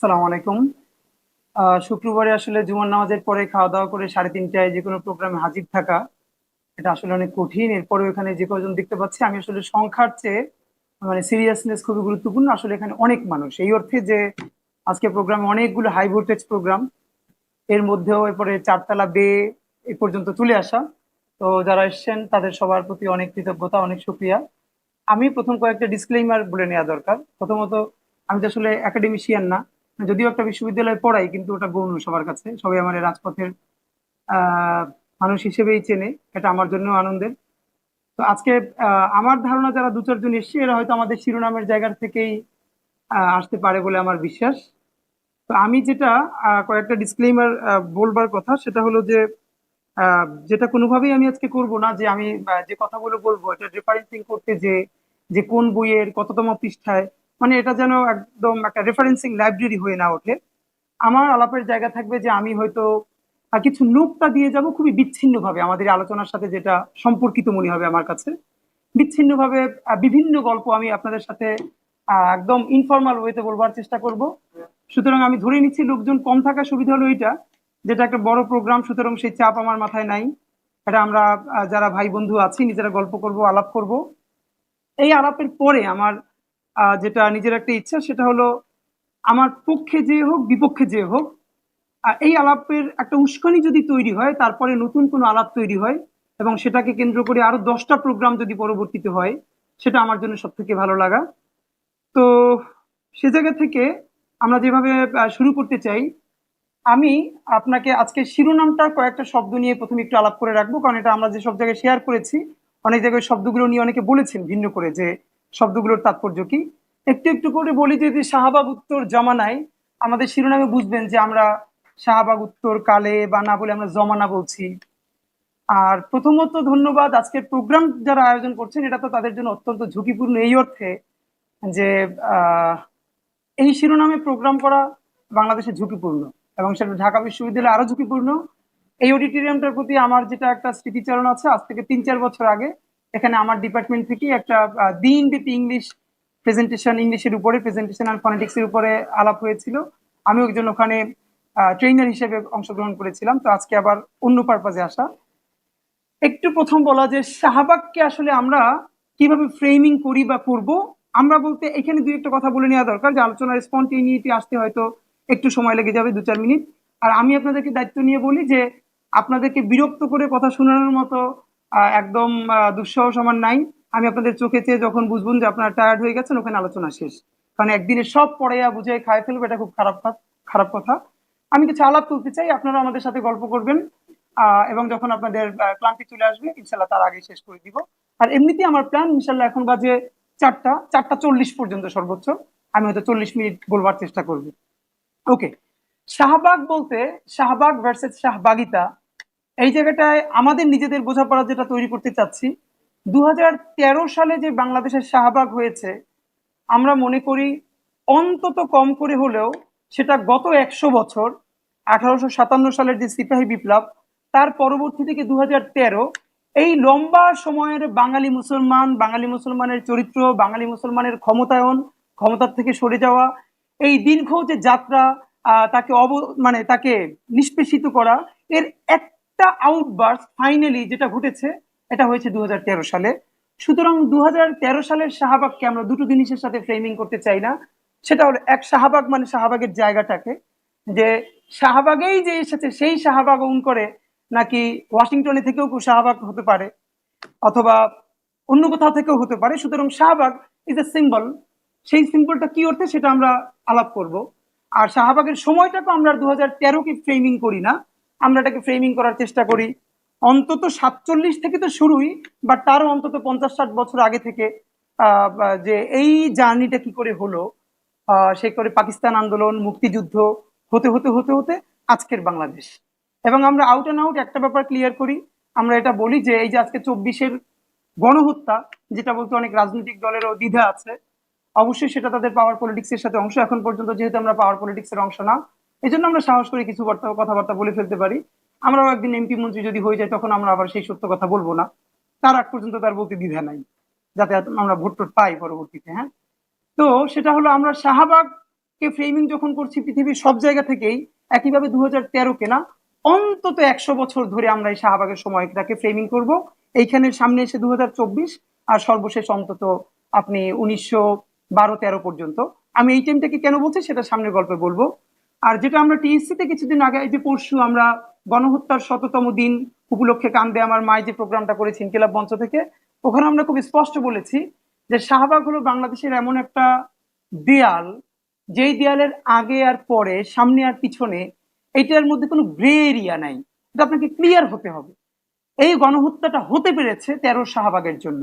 আসসালামু আলাইকুম। শুক্রবারে আসলে জুমার নামাজের পরে খাওয়া দাওয়া করে 3:30টায় যে কোনো প্রোগ্রামে হাজির থাকা এটা আসলে অনেক কঠিন। এরপরেও এখানে যে কজন দেখতে পাচ্ছি আমি আসলে সংখ্যার চেয়ে মানে সিরিয়াসনেস খুবই গুরুত্বপূর্ণ। আসলে এখানে অনেক মানুষ, এই অর্থে যে আজকে প্রোগ্রামে অনেকগুলো হাই ভোল্টেজ প্রোগ্রাম, এর মধ্যেও এরপরে চারতলা বেয়ে এ পর্যন্ত চলে আসা। তো যারা এসছেন তাদের সবার প্রতি অনেক কৃতজ্ঞতা, অনেক শুক্রিয়া। আমি প্রথম কয়েকটা ডিসক্লেইমার বলে নেওয়া দরকার। প্রথমত, আমি তো আসলে একাডেমিশিয়ান না, যদিও একটা বিশ্ববিদ্যালয়ে পড়াই, কিন্তু ওটা গৌণ সবার কাছে। সবাই আমার এই রাজপথের আহ মানুষ হিসেবেই চেনে, এটা আমার জন্য আনন্দের। তো আজকে আমার ধারণা যারা দু চারজন এসছে এরা হয়তো আমাদের শিরোনামের জায়গা থেকেই আসতে পারে বলে আমার বিশ্বাস। তো আমি যেটা কয়েকটা ডিসক্লেইমার বলবার কথা, সেটা হলো যে যেটা কোনোভাবেই আমি আজকে করব না যে আমি যে কথাগুলো বলবো এটা রেফারেন্সিং করতে যে যে কোন বইয়ের কততম পৃষ্ঠায়, মানে এটা যেন একদম একটা রেফারেন্সিং লাইব্রেরি হয়ে না ওঠে। আমার আলাপের জায়গা থাকবে যে আমি হয়তো কিছু নোকতা দিয়ে যাব খুবই বিচ্ছিন্ন ভাবে, আমাদের এই আলোচনার সাথে যেটা সম্পর্কিত মনে হবে আমার কাছে বিচ্ছিন্ন ভাবে। বিভিন্ন গল্প আমি আপনাদের সাথে একদম ইনফর্মাল ওয়েতে বলবার চেষ্টা করব। সুতরাং আমি ধরে নিচ্ছি লোকজন কম থাকার সুবিধা হলো এটা, যেটা একটা বড় প্রোগ্রাম, সুতরাং সেই চাপ আমার মাথায় নাই। এটা আমরা যারা ভাই বন্ধু আছি নিজেরা গল্প করব, আলাপ করব। এই আলাপের পরে আমার যেটা নিজের একটা ইচ্ছা, সেটা হলো আমার পক্ষে যে হোক বিপক্ষে যে হোক এই আলাপের একটা উস্কানি যদি তৈরি হয়, তারপরে নতুন কোনো আলাপ তৈরি হয় এবং সেটাকে কেন্দ্র করে আরো 10টা প্রোগ্রাম যদি পরবর্তীতে হয়, সেটা আমার জন্য সব থেকে ভালো লাগা। তো সে জায়গা থেকে আমরা যেভাবে শুরু করতে চাই, আমি আপনাকে আজকে শিরোনামটা কয়েকটা শব্দ নিয়ে প্রথমে একটু আলাপ করে রাখবো, কারণ এটা আমরা যে সব জায়গায় শেয়ার করেছি, অনেক জায়গায় শব্দগুলো নিয়ে অনেকে বলেছেন ভিন্ন করে যে শব্দগুলোর তাৎপর্য কি। একটু একটু করে বলি যে যে শাহবাগ উত্তর জামানায়, আমাদের শিরোনামে বুঝবেন যে আমরা শাহবাগ উত্তর কালে বা না বলে আমরা জমানা বলছি। আর প্রথমত ধন্যবাদ, আজকের প্রোগ্রাম যারা আয়োজন করছেন এটা তো তাদের জন্য অত্যন্ত ঝুঁকিপূর্ণ এই অর্থে যে আহ এই শিরোনামে প্রোগ্রাম করা বাংলাদেশে ঝুঁকিপূর্ণ, এবং সেটা ঢাকা বিশ্ববিদ্যালয়ে আরো ঝুঁকিপূর্ণ। এই অডিটোরিয়ামটার প্রতি আমার যেটা একটা স্মৃতিচারণ আছে, আজ থেকে 3-4 বছর আগে এখানে আমার ডিপার্টমেন্ট থেকে একটা দিনব্যাপী ইংলিশ প্রেজেন্টেশন, ইংলিশের উপরে প্রেজেন্টেশন আর ফনেটিক্স এর উপরে আলাপ হয়েছিল। আমি একজন ওখানে ট্রেনার হিসেবে অংশগ্রহণ করেছিলাম। তো আজকে আবার অন্য পারপাজে আসা। একটু প্রথম বলা যে শাহবাগকে আসলে আমরা কিভাবে ফ্রেমিং করি বা করব। আমরা বলতে এখানে দুই একটা কথা বলে নেওয়া দরকার, যে আলোচনার স্পন্টেনিটি আসতে হয়তো একটু সময় লেগে যাবে, 2-4 মিনিট। আর আমি আপনাদেরকে দায়িত্ব নিয়ে বলি যে আপনাদেরকে বিরক্ত করে কথা শোনানোর মতো একদম দুঃসাহস আমার নাই। আমি আপনাদের চোখে চেয়ে যখন বুঝবুন যে আপনারা টায়ার্ড হয়ে গেছেন, ওখানে আলোচনা শেষ। কারণ একদিনে সব পড়াইয়া বুঝাই খায় ফেলবো, এটা খুব খারাপ কথা। আমি কিছু আলাপ তুলতে চাই, আপনারা আমাদের সাথে গল্প করবেন। এবং যখন আপনাদের ক্লান্তি চলে আসবে ইনশাল্লাহ তার আগে শেষ করে দিব। আর এমনিতেই আমার প্ল্যান ইনশাল্লাহ, এখন বাজে 4টা 40 পর্যন্ত সর্বোচ্চ, আমি হয়তো 40 মিনিট বলবার চেষ্টা করব। ওকে। শাহবাগ বলতে শাহবাগ ভার্সেস শাহবাগিতা, এই জায়গাটায় আমাদের নিজেদের বোঝাপড়া যেটা তৈরি করতে চাচ্ছি। 2013 সালে যে বাংলাদেশের শাহবাগ হয়েছে, আমরা মনে করি অন্তত কম করে হলেও সেটা গত 100 বছর, 1857 সালের যে সিপাহী বিপ্লব, তার পরবর্তী থেকে 2013, এই লম্বা সময়ের বাঙালি মুসলমানের চরিত্র, বাঙালি মুসলমানের ক্ষমতায়ন, ক্ষমতার থেকে সরে যাওয়া, এই দীর্ঘ যে যাত্রা, তাকে মানে তাকে নিষ্পেষিত করা, এর একটা আউটবার্স ফাইনালি যেটা ঘটেছে, এটা হয়েছে 2013 সালে। সুতরাং 2013 সালের শাহবাগকে আমরা দুটো জিনিসের সাথে ফ্রেমিং করতে চাই না। সেটা হলো, এক, শাহবাগ মানে শাহবাগের জায়গাটাকে, যে শাহবাগেই যে এসেছে সেই শাহবাগ ওন করে, নাকি ওয়াশিংটনে থেকেও কেউ শাহবাগ হতে পারে, অথবা অন্য কোথাও থেকেও হতে পারে। সুতরাং শাহবাগ ইজ এ সিম্বল। সেই সিম্বলটা কি অর্থে সেটা আমরা আলাপ করব। আর শাহবাগের সময়টাকে আমরা 2013কে ফ্রেমিং করি না, আমরা এটাকে ফ্রেমিং করার চেষ্টা করি অন্তত 47 থেকে তো শুরুই, বাট তারও অন্তত 50-60 বছর আগে থেকে। যে এই জার্নিটা কি করে হলো, সে করে পাকিস্তান আন্দোলন, মুক্তিযুদ্ধ, হতে হতে হতে হতে আজকের বাংলাদেশ। এবং আমরা আউট অ্যান্ড আউট একটা ব্যাপার ক্লিয়ার করি, আমরা এটা বলি যে এই যে আজকে 24-এর গণহত্যা, যেটা বলতে অনেক রাজনৈতিক দলেরও দ্বিধা আছে। অবশ্যই সেটা তাদের পাওয়ার পলিটিক্স এর সাথে অংশ, এখন পর্যন্ত যেহেতু আমরা পাওয়ার পলিটিক্স এর অংশ না, এই জন্য আমরা সাহস করে কিছু কথাবার্তা বলে ফেলতে পারি। আমরাও একদিন এমপি মন্ত্রী যদি হয়ে যায়, তখন আমরা আবার সেই সত্য কথা বলবো না। তার আগ পর্যন্ত তার বলতে দ্বিধা নাই, যাতে আমরা ভোট টোট পাই পরবর্তীতে। হ্যাঁ। তো সেটা হলো, আমরা শাহবাগ কে ফ্রেমিং যখন করছি পৃথিবীর সব জায়গা থেকেই, একইভাবে 2013 কে না, অন্তত 100 বছর ধরে আমরা এই শাহবাগের সময়টাকে ফ্রেমিং করব। এইখানের সামনে এসে 2024, আর সর্বশেষ অন্তত আপনি 1912-13 পর্যন্ত। আমি এই টাইমটাকে কেন বলছি সেটা সামনের গল্পে বলবো। আর যেটা আমরা টিএসসি তে কিছুদিন আগে, এই যে পরশু আমরা গণহত্যার 100তম দিন উপলক্ষে কান্দে আমার মায় যে প্রোগ্রামটা করেছি ইনকিলাব মঞ্চ থেকে, ওখানে আমরা খুব স্পষ্ট বলেছি যে শাহবাগ হলো বাংলাদেশের এমন একটা দেয়াল, যেই দেয়ালের আগে আর পরে, সামনে আর পিছনে, এইটার মধ্যে কোনো গ্রে এরিয়া নাই। এটা আপনাকে ক্লিয়ার হতে হবে। এই গণহত্যাটা হতে পেরেছে 13 শাহবাগের জন্য।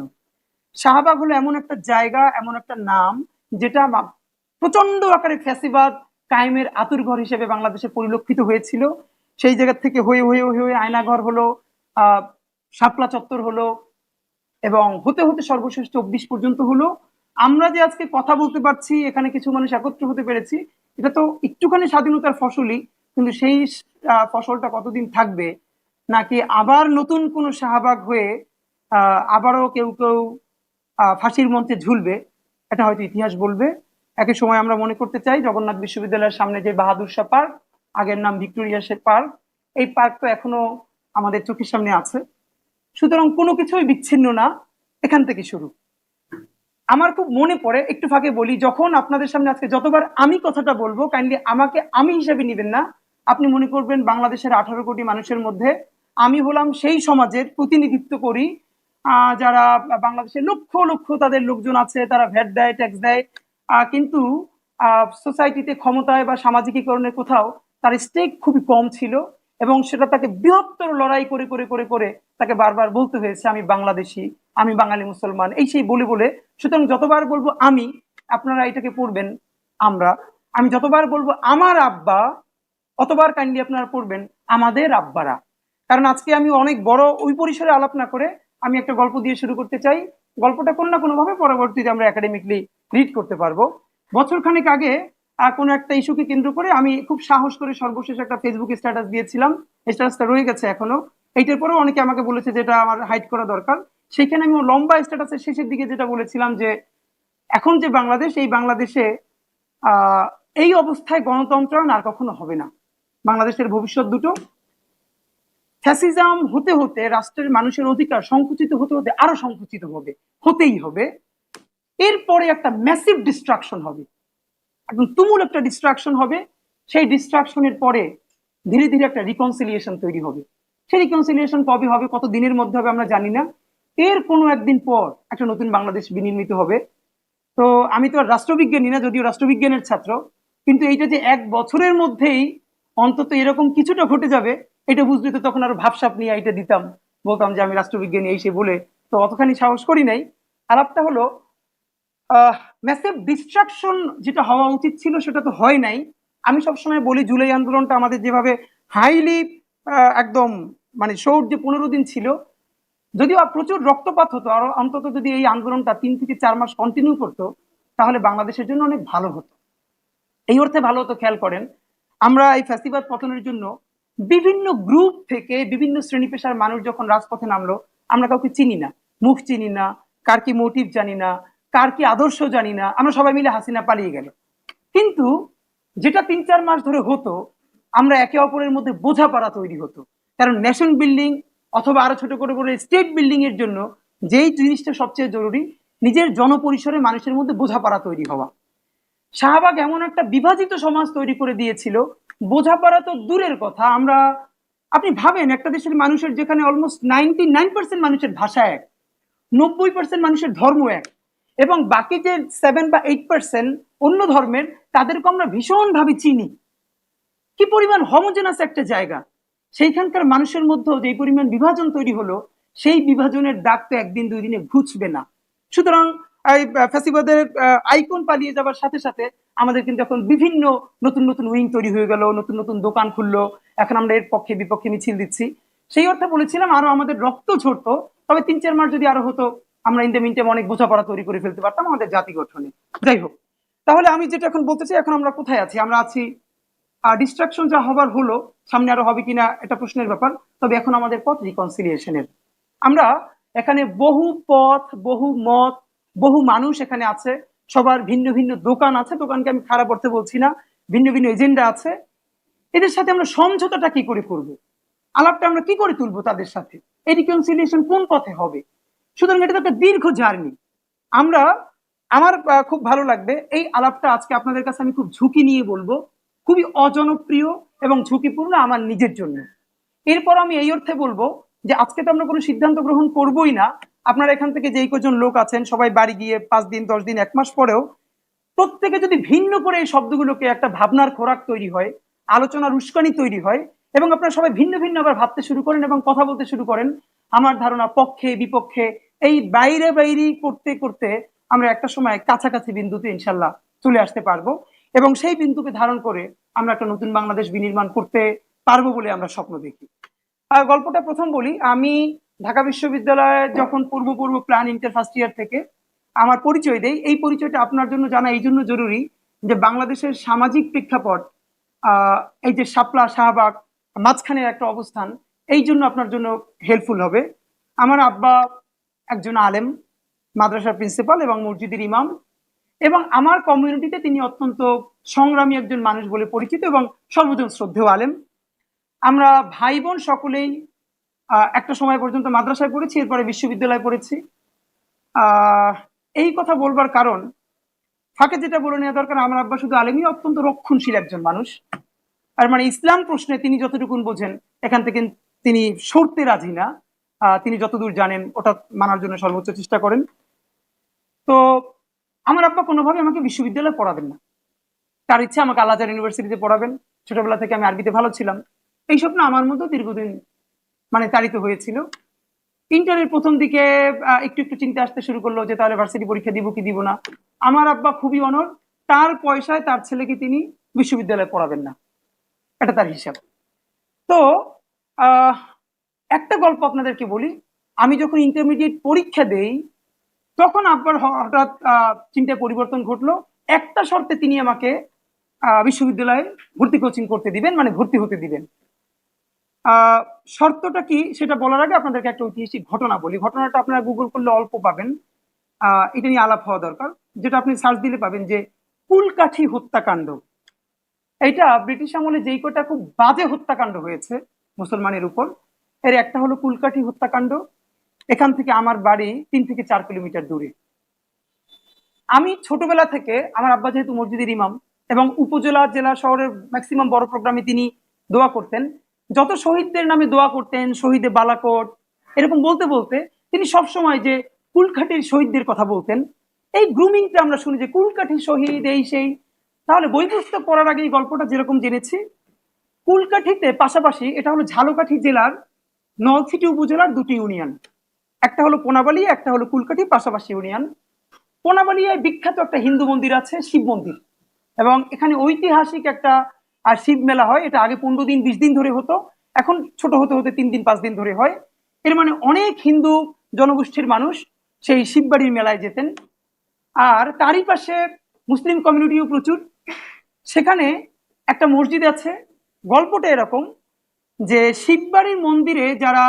শাহবাগ হলো এমন একটা জায়গা, এমন একটা নাম, যেটা প্রচন্ড আকারে ফ্যাসিবাদ কায়েমের আতুরঘর হিসেবে বাংলাদেশে পরিলক্ষিত হয়েছিল। সেই জায়গা থেকে হয়ে হয়ে হয়ে হয়ে আয়নাঘর হলো, শাপলা চত্বর হলো, এবং হতে হতে সর্বশেষ 24 পর্যন্ত হলো। আমরা যে আজকে কথা বলতে পারছি, এখানে কিছু মানুষ একত্র হতে পেরেছি, এটা তো একটুখানি স্বাধীনতার ফসলই। কিন্তু সেই ফসলটা কতদিন থাকবে, নাকি আবার নতুন কোনো শাহবাগ হয়ে আবারও কেউ কেউ ফাঁসির মঞ্চে ঝুলবে, এটা হয়তো ইতিহাস বলবে। একই সময় আমরা মনে করতে চাই জগন্নাথ বিশ্ববিদ্যালয়ের সামনে যে বাহাদুর শাহ পার্ক, আগের নাম ভিক্টোরিয়া পার্ক, এই পার্ক তো এখনো আমাদের চোখের সামনে আছে। সুতরাং কোনো কিছুই বিচ্ছিন্ন না, এখান থেকে শুরু। আমার খুব মনে পড়ে, একটু ফাঁকে বলি, যখন আপনাদের সামনে আজকে যতবার আমি কথাটা বলবো, কাইন্ডলি আমাকে আমি হিসেবে নিবেন না। আপনি মনে করবেন বাংলাদেশের 18 কোটি মানুষের মধ্যে আমি হলাম সেই সমাজের প্রতিনিধিত্ব করি, যারা বাংলাদেশে লক্ষ লক্ষ তাদের লোকজন আছে, তারা ভ্যাট দেয়, ট্যাক্স দেয়, কিন্তু সোসাইটিতে ক্ষমতায় বা সামাজিকীকরণের কোথাও তার স্টেক খুবই কম ছিল, এবং সেটা তাকে বৃহত্তর লড়াই করে করে করে করে তাকে বারবার বলতে হয়েছে আমি বাংলাদেশি, আমি বাঙালি মুসলমান, এই সেই বলে বলে। সুতরাং যতবার বলবো আমি, আপনারা এটাকে পড়বেন আমরা। আমি যতবার বলবো আমার আব্বা, অতবার কাইন্ডলি আপনারা পড়বেন আমাদের আব্বারা। কারণ আজকে আমি অনেক বড় ওই পরিসরে আলাপ না করে আমি একটা গল্প দিয়ে শুরু করতে চাই। গল্পটা কোনো না কোনো ভাবে পরবর্তীতে আমরা একাডেমিকলি রিড করতে পারবো। বছর খানেক আগে কোনো একটা ইস্যুকে কেন্দ্র করে আমি খুব সাহস করে সর্বশেষ একটা ফেসবুকে স্ট্যাটাস দিয়েছিলাম। স্ট্যাটাসটা রয়ে গেছে এখনো। এইটার পরেও অনেকে আমাকে বলেছে যেটা আমার হাইড করা দরকার। সেখানে আমি লম্বা স্ট্যাটাসের শেষের দিকে যেটা বলেছিলাম যে এখন যে বাংলাদেশ, এই বাংলাদেশে আহ এই অবস্থায় গণতন্ত্র আর কখনো হবে না। বাংলাদেশের ভবিষ্যৎ দুটো, ফ্যাসিজম হতে হতে রাষ্ট্রের মানুষের অধিকার সংকুচিত হতে হতে আরো সংকুচিত হবে, হতেই হবে। এরপরে একটা ম্যাসিভ ডিস্ট্রাকশন হবে, একদম তুমুল একটা ডিস্ট্রাকশন হবে। সেই ডিস্ট্রাকশনের পরে ধীরে ধীরে একটা রিকনসিলিয়েশন তৈরি হবে। সেই রিকনসিলিয়েশন কবে হবে, কত দিনের মধ্যে হবে আমরা জানি না। এর কোনো একদিন পর একটা নতুন বাংলাদেশ বিনির্মিত হবে। তো আমি তো আর রাষ্ট্রবিজ্ঞানী না, যদিও রাষ্ট্রবিজ্ঞানের ছাত্র, কিন্তু এইটা যে 1 বছরের মধ্যেই অন্তত এরকম কিছুটা ঘটে যাবে, এটা বুঝলে তো তখন আরো ভাবসাপ নিয়ে এটা দিতাম, বলতাম যে আমি রাষ্ট্রবিজ্ঞানী এই সে বলে। তো অতখানি সাহস করি নাই। আলাপটা হলো ম্যাসিভ ডিস্ট্রাকশন যেটা হওয়া উচিত ছিল সেটা তো হয় নাই। আমি সবসময় বলি জুলাই আন্দোলনটা আমাদের যেভাবে হাইলি একদম মানে শোর যে 15 দিন ছিল, যদিও প্রচুর রক্তপাত হতো, আরো অন্তত যদি এই আন্দোলনটা 3 থেকে 4 মাস কন্টিনিউ করতো, তাহলে বাংলাদেশের জন্য অনেক ভালো হতো। এই অর্থে ভালো হতো, খেয়াল করেন, আমরা এই ফ্যাসিবাদ পতনের জন্য বিভিন্ন গ্রুপ থেকে বিভিন্ন শ্রেণী পেশার মানুষ যখন রাজপথে নামলো, আমরা কাউকে চিনি না, মুখ চিনি না, কার কি মোটিভ জানি না, কার কি আদর্শ জানি না, আমরা সবাই মিলে হাসিনা পালিয়ে গেল। কিন্তু যেটা 3-4 মাস ধরে হতো, আমরা একে অপরের মধ্যে বোঝাপড়া তৈরি হতো। কারণ নেশন বিল্ডিং অথবা আরো ছোট করে করে স্টেট বিল্ডিং এর জন্য যেই জিনিসটা সবচেয়ে জরুরি, নিজের জনপরিসরে মানুষের মধ্যে বোঝাপড়া তৈরি হওয়া। শাহবাগ এমন একটা বিভাজিত সমাজ তৈরি করে দিয়েছিল, বোঝাপড়া তো দূরের কথা। আমরা, আপনি ভাবেন একটা দেশের মানুষের যেখানে অলমোস্ট 99% মানুষের ভাষা এক, 90% মানুষের ধর্ম এক, এবং বাকি যে 7 বা 8% অন্য ধর্মের, তাদেরকে আমরা ভীষণভাবে চিনি। কি পরিমাণ হোমোজেনাস একটা জায়গা, সেইখানকার মানুষের মধ্যে যে পরিমাণ বিভাজন তৈরি হলো, সেই বিভাজনের দাগ তো একদিন দুই দিনে ঘুচবে না। সুতরাং এই ফ্যাসিবাদের আইকন পালিয়ে যাবার সাথে সাথে আমাদের কিন্তু এখন বিভিন্ন নতুন নতুন উইং তৈরি হয়ে গেল, নতুন নতুন দোকান খুললো, এখন আমরা এর পক্ষে বিপক্ষে মিছিল দিচ্ছি। সেই অর্থে বলেছিলাম আরো আমাদের রক্ত ঝরতো, তবে 3-4 মাস যদি আরো হতো, আমরা ইন দ্য মিনটাইম অনেক বোঝাপড়া তৈরি করে ফেলতে পারতাম আমাদের জাতি গঠনে। যাই হোক, তাহলে আমি যেটা এখন বলতে চাই, এখন আমরা কোথায় আছি? আমরা আছি, ডিস্ট্রাকশন যা হবার হলো, সামনে আরো হবে কিনা এটা প্রশ্নের ব্যাপার। তবে এখন আমাদের পথ রিকনসিলিয়েশনের। আমরা এখানে বহু পথ, বহু মত, বহু মানুষ এখানে আছে, সবার ভিন্ন ভিন্ন দোকান আছে, দোকানকে আমি খারাপ অর্থে বলছি না, ভিন্ন ভিন্ন এজেন্ডা আছে। এদের সাথে আমরা সমঝোতাটা কি করে করবো, আলাপটা আমরা কি করে তুলবো তাদের সাথে, এই রিকনসিলিয়েশন কোন পথে হবে। সুতরাং এটা তো একটা দীর্ঘ জার্নি। আমরা আমার খুব ভালো লাগবে এই আলাপটা আজকে আপনাদের কাছে আমি খুব ঝুঁকি নিয়ে বলবো, খুবই অজনপ্রিয় এবং ঝুঁকিপূর্ণ আমার নিজের জন্য। এরপর আমি এই অর্থে বলবো যে আজকে তো আমরা কোনো সিদ্ধান্ত গ্রহণ করবোই না। আপনারা এখান থেকে যেই কজন লোক আছেন সবাই বাড়ি গিয়ে 5 দিন 10 দিন 1 মাস পরেও প্রত্যেকে যদি ভিন্ন করে এই শব্দগুলোকে একটা ভাবনার খোরাক তৈরি হয়, আলোচনার উস্কানি তৈরি হয়, এবং আপনারা সবাই ভিন্ন ভিন্ন আবার ভাবতে শুরু করেন এবং কথা বলতে শুরু করেন, আমার ধারণা পক্ষে বিপক্ষে এই বাইরে বাইরে করতে করতে আমরা একটা সময় কাছাকাছি বিন্দুতে ইনশাল্লাহ চলে আসতে পারবো, এবং সেই বিন্দুকে ধারণ করে আমরা একটা নতুন বাংলাদেশ বিনির্মাণ করতে পারবো বলে আমরা স্বপ্ন দেখি। গল্পটা প্রথম বলি। আমি ঢাকা বিশ্ববিদ্যালয়ে যখন পূর্ব প্ল্যান ইন্টার ফার্স্ট ইয়ার থেকে আমার পরিচয় দেই, এই পরিচয়টা আপনার জন্য জানা এই জন্য জরুরি যে বাংলাদেশের সামাজিক প্রেক্ষাপট, এই যে শাপলা শাহবাগ মাঝখানে একটা অবস্থান, এই জন্য আপনার জন্য হেল্পফুল হবে। আমার আব্বা একজন আলেম, মাদ্রাসার প্রিন্সিপাল এবং মসজিদের ইমাম, এবং আমার কমিউনিটিতে তিনি অত্যন্ত সংগ্রামী একজন মানুষ বলে পরিচিত এবং সর্বজন শ্রদ্ধেয় আলেম। আমরা ভাই বোন সকলেই একটা সময় পর্যন্ত মাদ্রাসায় পড়েছি, এরপরে বিশ্ববিদ্যালয়ে পড়েছি। এই কথা বলবার কারণ, ফাঁকে যেটা বলে নেওয়া দরকার, আমার আব্বা শুধু আলেমই অত্যন্ত রক্ষণশীল একজন মানুষ। আর মানে ইসলাম প্রশ্নে তিনি যতটুকুন বোঝেন এখান থেকে তিনি সরতে রাজি না। তিনি যতদূর জানেন ওটা মানার জন্য সর্বোচ্চ চেষ্টা করেন। তো আমার আব্বা কোনোভাবে আমাকে বিশ্ববিদ্যালয়ে পড়াবেন না, তার ইচ্ছা আমাকে আল আজহার ইউনিভার্সিটিতে পড়াবেন। ছোটবেলা থেকে আমি আরবিতে ভালো ছিলাম, এই স্বপ্ন আমার মধ্যে দীর্ঘদিন মানে তাড়িত হয়েছিল। ইন্টারের প্রথম দিকে একটু একটু চিন্তা আসতে শুরু করলো যে তাহলে ভার্সিটি পরীক্ষা দিব কি দিব না। আমার আব্বা খুবই অনড়, তার পয়সায় তার ছেলেকে তিনি বিশ্ববিদ্যালয়ে পড়াবেন না, এটা তার হিসাব। তো একটা গল্প আপনাদেরকে বলি। আমি যখন ইন্টারমিডিয়েট পরীক্ষা দেই তখন আব্বার হঠাৎ চিন্তায় পরিবর্তন ঘটলো। একটা শর্তে তিনি আমাকে বিশ্ববিদ্যালয়ে ভর্তি কোচিং করতে দিবেন, মানে ভর্তি হতে দিবেন। শর্তটা কি সেটা বলার আগে আপনাদেরকে একটা ঐতিহাসিক ঘটনা বলি। ঘটনাটা আপনারা গুগল করলে অল্প পাবেন, এটা নিয়ে আলাপ হওয়া দরকার। যেটা আপনি সার্চ দিলে পাবেন যে কুলকাঠি হত্যাকাণ্ড। এইটা ব্রিটিশ আমলে যেই কটা খুব বাজে হত্যাকাণ্ড হয়েছে মুসলমানের উপর, এর একটা হলো কুলকাঠি হত্যাকাণ্ড। এখান থেকে আমার বাড়ি 3 থেকে 4 কিলোমিটার দূরে। আমি ছোটবেলা থেকে, আমার আব্বা যেহেতু মসজিদের ইমাম এবং উপজেলা জেলা শহরের ম্যাক্সিমাম বড় প্রোগ্রামে তিনি দোয়া করতেন, যত শহীদদের নামে দোয়া করতেন, শহীদে বালাকোট এরকম বলতে বলতে তিনি সবসময় যে কুলকাঠির শহীদদের কথা বলতেন। এই গ্রুমিংটা আমরা শুনি যে কুলকাঠির শহীদ এই সেই। তাহলে বই পুস্তক পড়ার আগে এই গল্পটা যেরকম জেনেছি, কুলকাঠিতে পাশাপাশি এটা হলো ঝালকাঠি জেলার নলছিটি উপজেলার 2টি ইউনিয়ন, একটা হলো পোনাবালিয়া, একটা হলো কুলকাঠি, পাশাপাশি ইউনিয়ন। পোনাবালিয়ায় বিখ্যাত একটা হিন্দু মন্দির আছে, শিব মন্দির, এবং এখানে ঐতিহাসিক একটা শিব মেলা হয়। এটা আগে 15 দিন 20 দিন ধরে হতো, এখন ছোট হতে হতে 3 দিন 5 দিন ধরে হয়। এর মানে অনেক হিন্দু জনগোষ্ঠীর মানুষ সেই শিববাড়ির মেলায় যেতেন। আর তারই পাশে মুসলিম কমিউনিটিও প্রচুর। সেখানে একটা মসজিদ আছে। গল্পটা এরকম যে শিববাড়ির মন্দিরে যারা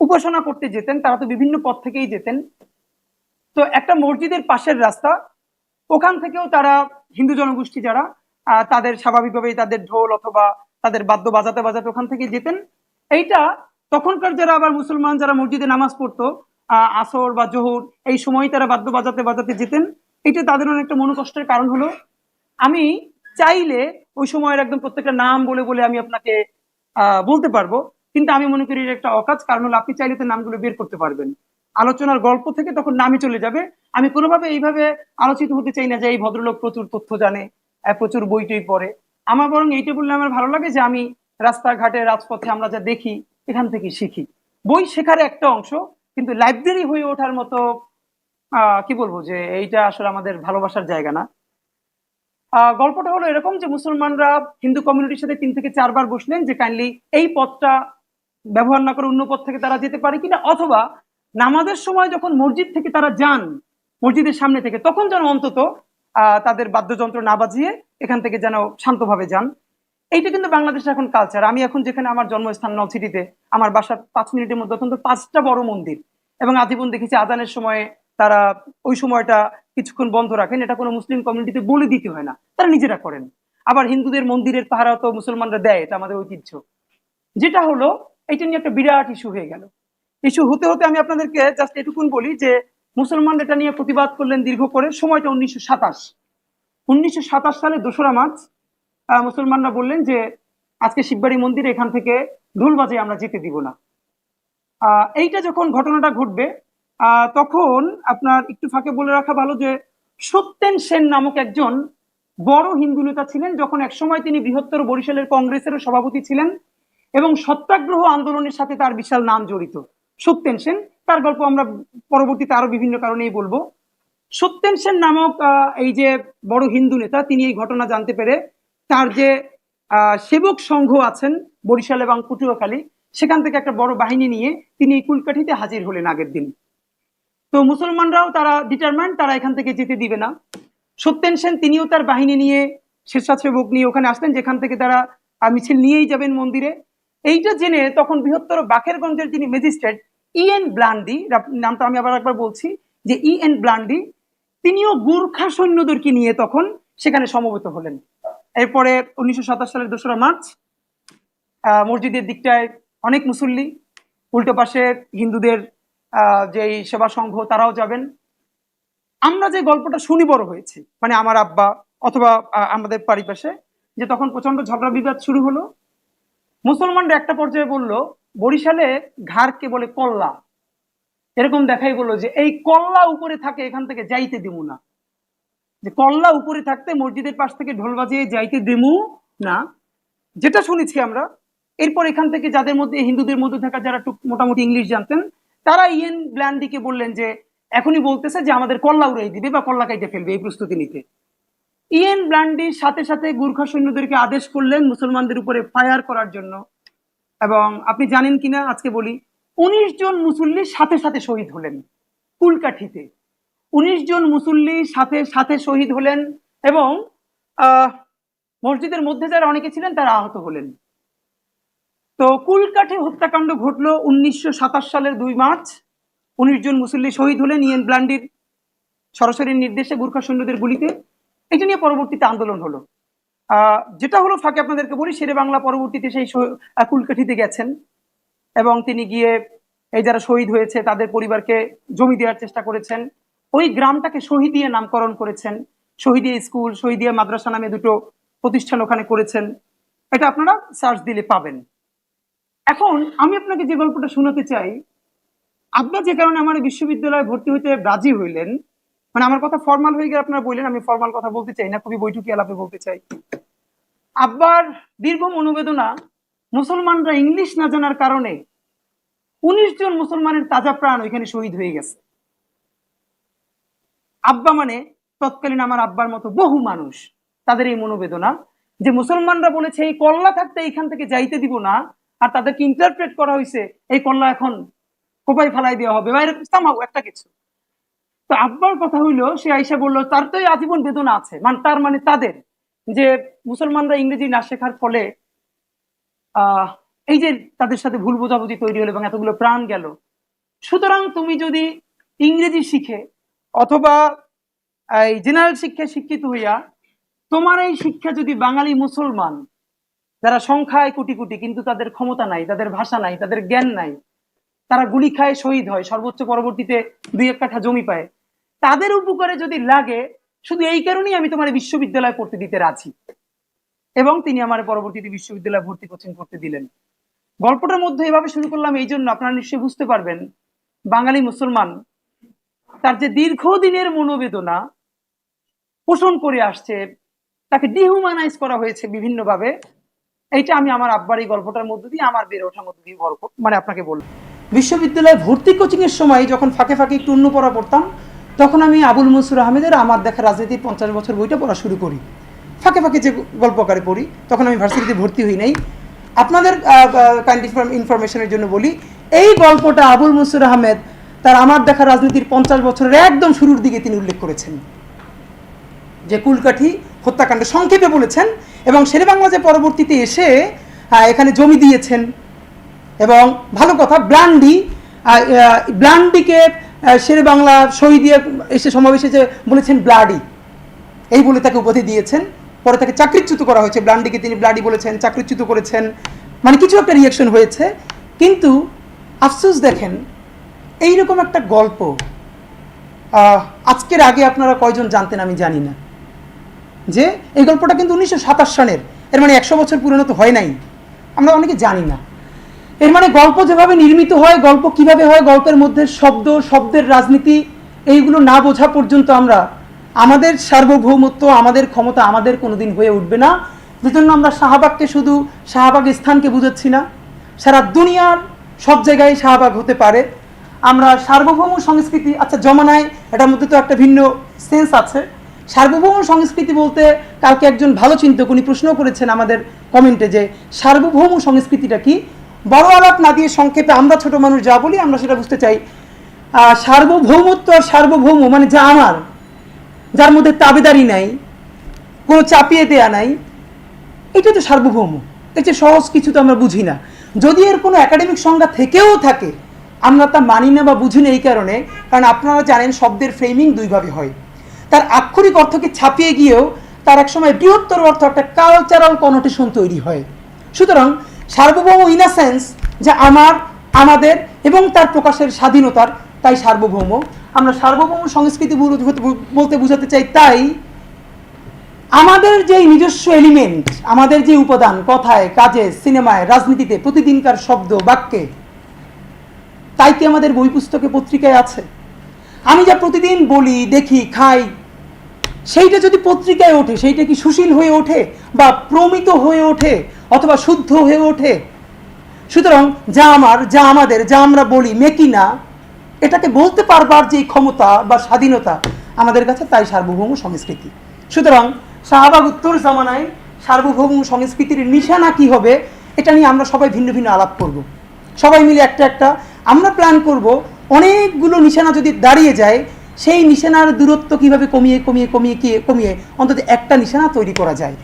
উপাসনা করতে যেতেন তারা তো বিভিন্ন পথ থেকেই যেতেন। তো একটা মসজিদের পাশের রাস্তা, ওখান থেকেও তারা হিন্দু জনগোষ্ঠী যারা তাদের স্বাভাবিকভাবেই তাদের ঢোল অথবা তাদের বাদ্য বাজাতে বাজাতে ওখান থেকে যেতেন। এইটা তখনকার যারা আবার মুসলমান যারা মসজিদে নামাজ পড়তো আসর বা জোহর, এই সময় তারা বাদ্য বাজাতে বাজাতে যেতেন। এটা তাদের অনেকটা মনোকষ্টের কারণ হলো। আমি চাইলে ওই সময়ের একদম প্রত্যেকটা নাম বলে বলে আমি আপনাকে বলতে পারবো, কিন্তু আমি মনে করি এটা একটা অকাজ। কারণ হলো আপনি চাইলে তো নামগুলো বের করতে পারবেন, আলোচনার গল্প থেকে তখন নামই চলে যাবে। আমি কোনোভাবে এইভাবে আলোচিত হতে চাই না যে এই ভদ্রলোক প্রচুর তথ্য জানে, প্রচুর বই টই পড়ে। আমার বরং এইটা বললে আমার ভালো লাগে যে আমি রাস্তাঘাটে রাজপথে আমরা যা দেখি এখান থেকে শিখি। বই শেখার একটা অংশ, কিন্তু লাইব্রেরি হয়ে ওঠার মতো কি বলবো যে এইটা আসলে আমাদের ভালোবাসার জায়গা না। গল্পটা হলো এরকম যে মুসলমানরা হিন্দু কমিউনিটির সাথে 3 থেকে 4 বার বসলেন যে কাইন্ডলি এই পথটা ব্যবহার না করে অন্য পথ থেকে তারা যেতে পারে কিনা, অথবা নামাজের সময় যখন মসজিদ থেকে তারা যান মসজিদের সামনে থেকে, তখন যেন অন্তত তাদের বাদ্যযন্ত্র না বাজিয়ে এখান থেকে যেন শান্তভাবে যান। এইটা কিন্তু বাংলাদেশের এখন কালচার। আমি এখন যেখানে আমার জন্মস্থান নলছিটিতে, আমার বাসার 5 মিনিটের মধ্যে অন্তত 5টা বড় মন্দির, এবং আজীবন দেখেছি আজানের সময় তারা ওই সময়টা কিছুক্ষণ বন্ধ রাখেন, এটা কোনো মুসলিম কমিউনিটিতে বলে দিতে হয় না, তারা নিজেরা করেন। আবার হিন্দুদের মন্দিরের পাহারা তো মুসলমানরা দেয়, এটা আমাদের ঐতিহ্য। যেটা হলো, এটা নিয়ে একটা বিরাট ইস্যু হয়ে গেল। ইস্যু হতে হতে আমি আপনাদেরকে জাস্ট এটুকুন বলি যে মুসলমানরা এটা নিয়ে প্রতিবাদ করলেন দীর্ঘ করে। সময়টা 1927 সালে 2রা মার্চ মুসলমানরা বললেন যে আজকে শিববাড়ি মন্দিরে এখান থেকে ঢোল বাজে আমরা যেতে দিব না। এইটা যখন ঘটনাটা ঘটবে তখন আপনার একটু ফাঁকে বলে রাখা ভালো যে সত্যেন সেন নামক একজন বড় হিন্দু নেতা ছিলেন, যখন একসময় তিনি বৃহত্তর বরিশালের কংগ্রেসের সভাপতি ছিলেন এবং সত্যাগ্রহ আন্দোলনের সাথে তার বিশাল নাম জড়িত। সত্যেন সেন, তার গল্প আমরা পরবর্তীতে আরো বিভিন্ন কারণেই বলবো। সত্যেন সেন নামক এই যে বড় হিন্দু নেতা, তিনি এই ঘটনা জানতে পেরে তার যে সেবক সংঘ আছেন বরিশাল এবং পটুয়াখালী, সেখান থেকে একটা বড় বাহিনী নিয়ে তিনি কুলকাঠিতে হাজির হলেন আগের দিন। তো মুসলমানরাও তারা ডিটারমাইন্ড, তারা এখান থেকে যেতে দিবে না। সত্যেন সেন তিনিও তার বাহিনী নিয়ে, স্বেচ্ছাসেবক নিয়ে ওখানে আসলেন, যেখান থেকে তারা মিছিল নিয়েই যাবেন মন্দিরে। এইটা জেনে তখন বৃহত্তর বাকেরগঞ্জের যিনি ম্যাজিস্ট্রেট ইএন ব্লান্ডি, নামটা আমি আবার একবার বলছি যে ইএন ব্লান্ডি, তিনিও গুর্খা সৈন্যদেরকে নিয়ে তখন সেখানে সমবেত হলেন। এরপরে 1927 সালের 2রা মার্চ মসজিদের দিকটায় অনেক মুসল্লি, উল্টো পাশে হিন্দুদের যে সেবা সংঘ তারাও যাবেন। আমরা যে গল্পটা শুনি বড় হয়েছে, মানে আমার আব্বা অথবা আমাদের পারিপাশে, যে তখন প্রচন্ড ঝগড়া বিবাদ শুরু হলো। মুসলমানরা একটা পর্যায়ে বলল বরিশালে ঘাড়কে বলে কল্লা, এরকম দেখাই বললো যে এই কল্লা উপরে থাকে, এখান থেকে যাইতে দিমু না। যে কল্লা উপরে থাকতে মসজিদের পাশ থেকে ঢোল বাজিয়ে যাইতে দিমু না, যেটা শুনেছি আমরা। এরপর এখান থেকে যাদের মধ্যে হিন্দুদের মধ্যে থাকা যারা মোটামুটি ইংলিশ জানতেন, তারা ইএন ব্ল্যান্ডিকে বললেন যে এখনই বলতেছে যে আমাদের কল্লা উড়াই দিবে বা কল্লা কাইটে ফেলবে, এই প্রস্তুতি নিতে। ইএন ব্ল্যান্ডির সাথে সাথে গুর্খা সৈন্যদেরকে আদেশ করলেন মুসলমানদের উপরে ফায়ার করার জন্য। এবং আপনি জানেন কিনা আজকে বলি, 19 জন মুসল্লি সাথে সাথে শহীদ হলেন কুলকাঠিতে। 19 জন মুসল্লি সাথে সাথে শহীদ হলেন এবং মসজিদের মধ্যে যারা অনেকে ছিলেন তারা আহত হলেন। তো কুলকাঠি হত্যাকাণ্ড ঘটলো 1927 সালের 2 মার্চ। 19 জন মুসল্লি শহীদ হলেন ইএন ব্ল্যান্ডির সরাসরি নির্দেশে গুর্খা সৈন্যদের গুলিতে। এটা নিয়ে পরবর্তীতে আন্দোলন হলো। যেটা হলো, ফাঁকে আপনাদেরকে বলি, শেরে বাংলা পরবর্তীতে সেই কুলকাঠিতে গেছেন এবং তিনি গিয়ে এই যারা শহীদ হয়েছে তাদের পরিবারকে জমি দেওয়ার চেষ্টা করেছেন। ওই গ্রামটাকে শহীদিয়া নামকরণ করেছেন, শহীদিয়া স্কুল, শহীদিয়া মাদ্রাসা নামে 2টো প্রতিষ্ঠান ওখানে করেছেন। এটা আপনারা সার্চ দিলে পাবেন। এখন আমি আপনাকে যে গল্পটা শোনাতে চাই, আব্বা যে কারণে আমার বিশ্ববিদ্যালয়ে ভর্তি হইতে রাজি হইলেন, মানে আমার কথা ফর্মাল হয়ে গেলে আপনারা বললেন, আমি ফর্মাল কথা বলতে চাই না, খুবই বৈঠকি আলাপে বলতে চাই। আব্বার দীর্ঘ মনোবেদনা, মুসলমানরা ইংলিশ না জানার কারণে 19 জন মুসলমানের তাজা প্রাণ ওইখানে শহীদ হয়ে গেছে। আব্বা মানে তৎকালীন আমার আব্বার মতো বহু মানুষ, তাদের এই মনোবেদনা যে মুসলমানরা বলেছে এই কল্লা থাকতে এইখান থেকে যাইতে দিব না, আর তাদেরকে ইন্টারপ্রেট করা হয়েছে এই কল্লা এখন কোপাই ফেলাই দেওয়া হবে বা এরকম একটা কিছু। তো আব্বার কথা হইলো, সে আইসা বললো তার তো আজীবন বেদনা আছে, তার মানে তাদের যে মুসলমানরা ইংরেজি না শেখার ফলে এই যে তাদের সাথে ভুল বোঝাবুঝি তৈরি হলো এবং এতগুলো প্রাণ গেল। সুতরাং তুমি যদি ইংরেজি শিখে অথবা এই জেনারেল শিক্ষায় শিক্ষিত হইয়া তোমার এই শিক্ষা যদি বাঙালি মুসলমান যারা সংখ্যায় কোটি কোটি কিন্তু তাদের ক্ষমতা নাই, তাদের ভাষা নাই, তাদের জ্ঞান নাই, তারা গুলি খায় শহীদ হয়, সর্বোচ্চ পরবর্তীতে 2-1 কাঠা জমি পায়, তাদের উপকারে যদি লাগে, শুধু এই কারণেই আমি তোমার বিশ্ববিদ্যালয়ে পড়তে দিতে রাজি। এবং তিনি আমার পরবর্তীতে বিশ্ববিদ্যালয়ে ভর্তি কোচিং করতে দিলেন। গল্পটার মধ্যে এভাবে শুরু করলাম এই জন্য, আপনারা নিশ্চয়ই বুঝতে পারবেন বাঙালি মুসলমান তার যে দীর্ঘদিনের মনোবেদনা পোষণ করে আসছে, তাকে ডিহুম্যানাইজ করা হয়েছে বিভিন্ন ভাবে। এইটা আমি আমার আব্বার এই গল্পটার মধ্যে দিয়ে, আমার বেড়ে ওঠার মধ্যে দিয়ে গল্প মানে আপনাকে বলবো। বিশ্ববিদ্যালয়ে ভর্তি কোচিং এর সময় যখন ফাঁকে ফাঁকে একটু অন্য পড়া পড়তাম, তখন আমি আবুল মনসুর আহমেদের আমার দেখা রাজনীতির 50 বছর বইটা পড়া শুরু করি। ফাঁকে ফাঁকে যে গল্প আকারে পড়ি, তখন আমি ভার্সিটিতে ভর্তি হই নাই। আপনাদের কাইন্ড ইনফরমেশনের জন্য বলি, এই গল্পটা আবুল মনসুর আহমেদ তার আমার দেখা রাজনীতির 50 বছরের একদম শুরুর দিকে তিনি উল্লেখ করেছেন, যে কুলকাঠি হত্যাকাণ্ড সংক্ষেপে বলেছেন। এবং শেরে বাংলা যে পরবর্তীতে এসে এখানে জমি দিয়েছেন, এবং ভালো কথা ব্লান্ডিকে শেরে বাংলা শহীদিয়া এসে সমাবেশে যে বলেছেন ব্লাডি, এই বলে তাকে উপাধি দিয়েছেন। পরে তাকে চাকরিচ্যুত করা হয়েছে, ব্লান্ডিকে তিনি ব্লাডি বলেছেন, চাকরিচ্যুত করেছেন, মানে কিছু একটা রিয়াকশন হয়েছে। কিন্তু আফসোস দেখেন, এইরকম একটা গল্প আজকের আগে আপনারা কয়জন জানতেন আমি জানি না, যে এই গল্পটা কিন্তু 1927 সনের, এর মানে 100 বছর পুরনো তো হয় নাই, আমরা অনেকে জানি না। এর মানে গল্প যেভাবে নির্মিত হয়, গল্প কিভাবে হয়, গল্পের মধ্যে শব্দ, শব্দের রাজনীতি, এইগুলো না বোঝা পর্যন্ত আমরা আমাদের সার্বভৌমত্ব, আমাদের ক্ষমতা আমাদের কোনোদিন হয়ে উঠবে না। যেজন্য আমরা শাহবাগকে শুধু শাহবাগ স্থানকে বুঝাচ্ছি না, সারা দুনিয়ার সব জায়গায় শাহবাগ হতে পারে। আমরা সার্বভৌম সংস্কৃতি, আচ্ছা জমানায় এটার মধ্যে তো একটা ভিন্ন সেন্স আছে। সার্বভৌম সংস্কৃতি বলতে কালকে একজন ভালো চিন্তক উনি প্রশ্ন করেছেন আমাদের কমেন্টে যে সার্বভৌম সংস্কৃতিটা কি। বড় আলাপ না দিয়ে সংক্ষেপে আমরা ছোট মানুষ যা বলি আমরা সেটা বুঝতে চাই। সার্বভৌমত্ব আর সার্বভৌম মানে যা আমার, যার মধ্যে তাবেদারি নাই, কোনো চাপিয়ে দেয়া নাই, এটা তো সার্বভৌম। এর চেয়ে সহজ কিছু তো আমরা বুঝি না। যদি এর কোনো একাডেমিক সংজ্ঞা থেকেও থাকে, আমরা তা মানি না বা বুঝি না এই কারণে, কারণ আপনারা জানেন শব্দের ফ্রেমিং দুইভাবে হয়। তার আক্ষরিক অর্থকে ছাপিয়ে গিয়েও তার এক সময় বৃহত্তর অর্থ একটা কালচারাল কনোটেশন তৈরি হয়। সুতরাং সার্বভৌম ইন আ সেন্স যে আমার, আমাদের এবং তার প্রকাশের স্বাধীনতার, তাই সার্বভৌম। আমরা সার্বভৌম সংস্কৃতি বলতে বোঝাতে চাই তাই আমাদের যে নিজস্ব এলিমেন্ট, আমাদের যে উপাদান কথায়, কাজে, সিনেমায়, রাজনীতিতে, প্রতিদিনকার শব্দ বাক্যে, তাই কি আমাদের বই পুস্তকে পত্রিকায় আছে? আমি যা প্রতিদিন বলি, দেখি, খাই, সেইটা যদি পত্রিকায় ওঠে, সেইটা কি সুশীল হয়ে ওঠে বা প্রমিত হয়ে ওঠে অথবা শুদ্ধ হয়ে ওঠে? সুতরাং যা আমার, যা আমাদের, যা আমরা বলি মেকি না, এটাকে বলতে পারবার যে ক্ষমতা বা স্বাধীনতা আমাদের কাছে, তাই সার্বভৌম সংস্কৃতি। সুতরাং শাহবাগ উত্তর জামানায় সার্বভৌম সংস্কৃতির নিশানা কি হবে, এটা নিয়ে আমরা সবাই ভিন্ন ভিন্ন আলাপ করব। সবাই মিলে একটা একটা আমরা প্ল্যান করব। অনেকগুলো নিশানা যদি দাঁড়িয়ে যায়, সেই নিশানার দূরত্ব কিভাবে কমিয়ে কমিয়ে কমিয়ে কমিয়ে অন্তত একটা নিশানা তৈরি করা যায়।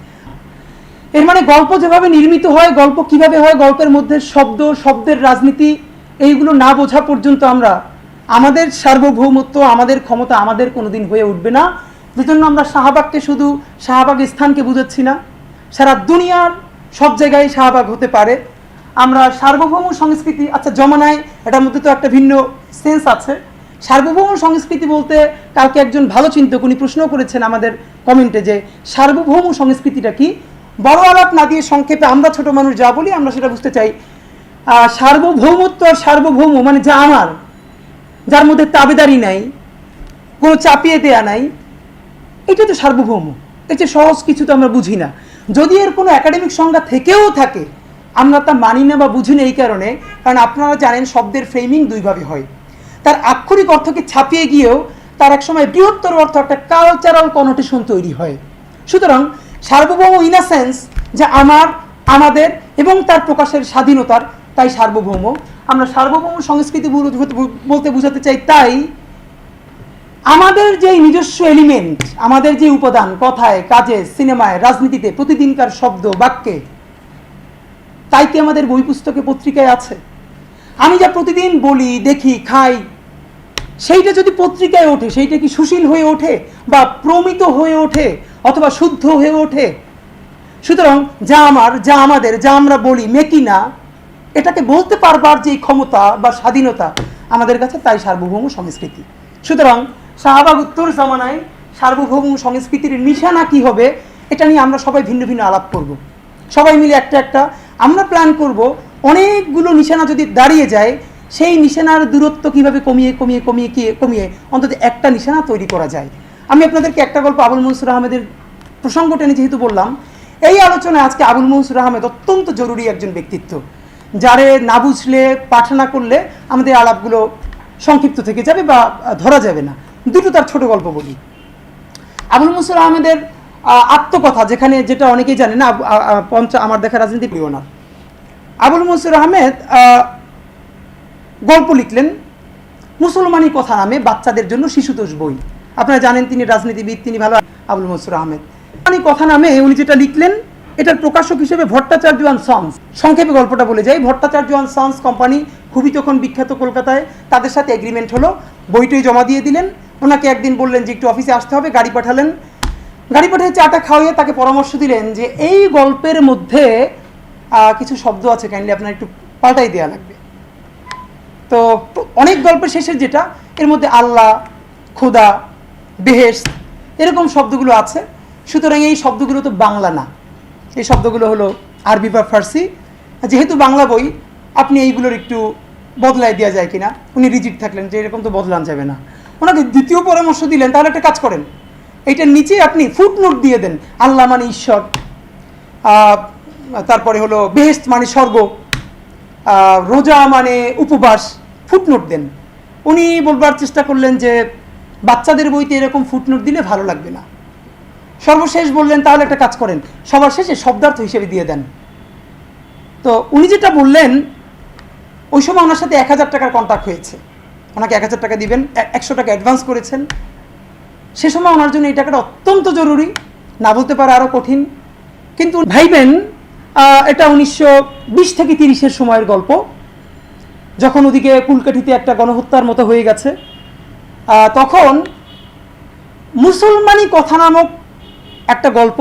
এর মানে গল্প যেভাবে নির্মিত হয়, গল্প কিভাবে হয়, গল্পের মধ্যে শব্দ, শব্দের রাজনীতি, এইগুলো না বোঝা পর্যন্ত আমরা আমাদের সার্বভৌমত্ব, আমাদের ক্ষমতা আমাদের কোনোদিন হয়ে উঠবে না। যেজন্য আমরা শাহবাগকে শুধু শাহবাগ স্থানকে বুঝাচ্ছি না, সারা দুনিয়ার সব জায়গায় শাহবাগ হতে পারে। আমরা সার্বভৌম সংস্কৃতি, আচ্ছা জমানায় এটার মধ্যে তো একটা ভিন্ন সেন্স আছে। সার্বভৌম সংস্কৃতি বলতে কালকে একজন ভালো চিন্তক উনি প্রশ্ন করেছেন আমাদের কমেন্টে যে সার্বভৌম সংস্কৃতিটা কি। বড় আলাপ না দিয়ে সংক্ষেপে আমরা ছোট মানুষ যা বলি আমরা সেটা বুঝতে চাই। সার্বভৌমত্ব আর সার্বভৌম মানে যা আমার, যার মধ্যে তাবেদারি নাই, কোনো চাপিয়ে দেয়া নাই, এটা তো সার্বভৌম। এর চেয়ে সহজ কিছু তো আমরা বুঝি না। যদি এর কোনো একাডেমিক সংজ্ঞা থেকেও থাকে, আমরা তা মানি না বা বুঝি না এই কারণে, কারণ আপনারা জানেন শব্দের ফ্রেমিং দুইভাবে হয়। তার আক্ষরিক অর্থকে ছাপিয়ে গিয়েও তার এক সময় বৃহত্তর অর্থ একটা কালচারাল কনোটেশন তৈরি হয়। সুতরাং সার্বভৌম ইন আ সেন্স যে আমার, আমাদের এবং তার প্রকাশের স্বাধীনতার, তাই সার্বভৌম। আমরা সার্বভৌম সংস্কৃতি বলতে বোঝাতে চাই তাই আমাদের যে নিজস্ব এলিমেন্ট, আমাদের যে উপাদান কথায়, কাজে, সিনেমায়, রাজনীতিতে, প্রতিদিনকার শব্দ বাক্যে, তাই কি আমাদের বই পুস্তকে পত্রিকায় আছে? আমি যা প্রতিদিন বলি, দেখি, খাই, সেইটা যদি পত্রিকায় ওঠে, সেইটা কি সুশীল হয়ে ওঠে বা প্রমিত হয়ে ওঠে অথবা শুদ্ধ হয়ে ওঠে? সুতরাং যা আমার, যা আমাদের, যা আমরা বলি মেকি না, এটাকে বলতে পারবার যে ক্ষমতা বা স্বাধীনতা আমাদের কাছে, তাই সার্বভৌম সংস্কৃতি। সুতরাং শাহবাগ উত্তর জামানায় সার্বভৌম সংস্কৃতির নিশানা কি হবে, এটা নিয়ে আমরা সবাই ভিন্ন ভিন্ন আলাপ করব। সবাই মিলে একটা একটা আমরা প্ল্যান করব। অনেকগুলো নিশানা যদি দাঁড়িয়ে যায়, সেই নিশানার দূরত্ব কিভাবে কমিয়ে কমিয়ে কমিয়ে কমিয়ে অন্তত একটা নিশানা তৈরি করা যায়। আমি আপনাদেরকে একটা গল্প আবুল মনসুর আহমেদের প্রসঙ্গ টেনে যেহেতু বললাম, এই আলোচনায় আজকে আবুল মনসুর আহমেদ অত্যন্ত জরুরি একজন ব্যক্তিত্ব, যারে না বুঝলে, পাঠ না করলে আমাদের আলাপগুলো সংক্ষিপ্ত থেকে যাবে বা ধরা যাবে না। দুটো তার ছোট গল্প বলি। আবুল মনসুর আহমেদের আত্মকথা, যেখানে যেটা অনেকেই জানে না, আমার দেখা রাজনীতি প্রিয় না। আবুল মনসুর আহমেদ গল্প লিখলেন মুসলমানি কথা নামে, বাচ্চাদের জন্য শিশুতোষ বই। আপনারা জানেন তিনি রাজনীতিবিদ, তিনি ভালো। আবুল মনসুর আহমেদ মুসলমানি কথা নামে উনি যেটা লিখলেন, এটার প্রকাশক হিসেবে ভট্টাচার্য অ্যান্ড সন্স। সংক্ষেপে গল্পটা বলে যাই। ভট্টাচার্য অ্যান্ড সন্স কোম্পানি খুবই তখন বিখ্যাত কলকাতায়, তাদের সাথে এগ্রিমেন্ট হলো বইটই জমা দিয়ে দিলেন। ওনাকে একদিন বললেন যে একটু অফিসে আসতে হবে, গাড়ি পাঠালেন। গাড়ি পাঠিয়ে চাটা খাওয়িয়ে তাকে পরামর্শ দিলেন যে এই গল্পের মধ্যে কিছু শব্দ আছে, কাইন্ডলি আপনার একটু পাল্টাই দেওয়া লাগবে। তো অনেক গল্পের শেষের যেটা, এর মধ্যে আল্লাহ, খোদা, বেহেশত এরকম শব্দগুলো আছে। সুতরাং এই শব্দগুলো তো বাংলা না, এই শব্দগুলো হলো আরবি বা ফার্সি। যেহেতু বাংলা বই, আপনি এইগুলোর একটু বদলাই দেওয়া যায় কিনা। উনি রিজিড থাকলেন যে এরকম তো বদলান যাবে না। ওনাকে দ্বিতীয় পরামর্শ দিলেন, তাহলে একটা কাজ করেন, এইটার নিচে আপনি ফুটনোট দিয়ে দেন, আল্লাহ মানে ঈশ্বর, তারপরে হলো বেহেশত মানে স্বর্গ, রোজা মানে উপবাস, ফুটনোট দেন। উনি বলবার চেষ্টা করলেন যে বাচ্চাদের বইতে এরকম ফুটনোট দিলে ভালো লাগবে না। সর্বশেষ বললেন তাহলে একটা কাজ করেন, সবার শেষে শব্দার্থ হিসেবে দিয়ে দেন। তো উনি যেটা বললেন, ওই সময় ওনার সাথে 1000 টাকার কন্ট্যাক্ট হয়েছে, ওনাকে 1000 টাকা দিবেন, 100 টাকা অ্যাডভান্স করেছেন। সে সময় ওনার জন্য এই টাকাটা অত্যন্ত জরুরি, না বলতে পারে আরও কঠিন। কিন্তু ভাইবেন এটা 1920 থেকে 30-এর সময়ের গল্প, যখন ওদিকে কুলকাঠিতে একটা গণহত্যার মতো হয়ে গেছে। তখন মুসলমানি কথা নামক একটা গল্প,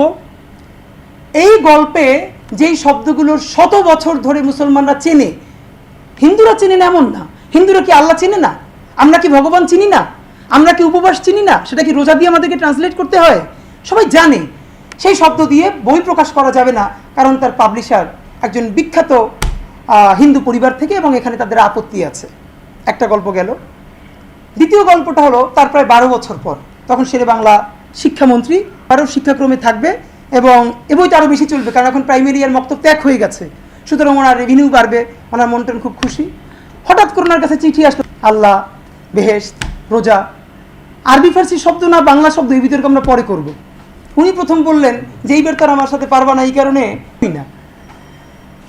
এই গল্পে যেই শব্দগুলোর শত বছর ধরে মুসলমানরা চেনে, হিন্দুরা চেনে না এমন না। হিন্দুরা কি আল্লাহ চেনে না? আমরা কি ভগবান চিনি না? আমরা কি উপবাস চিনি না? সেটা কি রোজা দিয়ে আমাদেরকে ট্রান্সলেট করতে হয়? সবাই জানে। সেই শব্দ দিয়ে বই প্রকাশ করা যাবে না, কারণ তার পাবলিশার একজন বিখ্যাত হিন্দু পরিবার থেকে, এবং এখানে তাদের আপত্তি আছে। একটা গল্প গেল। দ্বিতীয় গল্পটা হলো তার প্রায় 12 বছর পর, তখন শেরে বাংলা শিক্ষামন্ত্রী, আরও শিক্ষাক্রমে থাকবে, এবং এ বইটা আরও বেশি চলবে, কারণ এখন প্রাইমারি আর মক্তব ত্যাগ হয়ে গেছে। সুতরাং ওনার রেভিনিউ বাড়বে, ওনার মনটন খুব খুশি। হঠাৎ করে ওনার কাছে চিঠি আসলো, আল্লাহ, বেহেশত, রোজা, আরবি ফার্সি শব্দ না বাংলা শব্দ, এই বিতর্ক আমরা পরে করব। উনি প্রথম বললেন যে এইবার তার আমার সাথে পারবা না, এই কারণে না।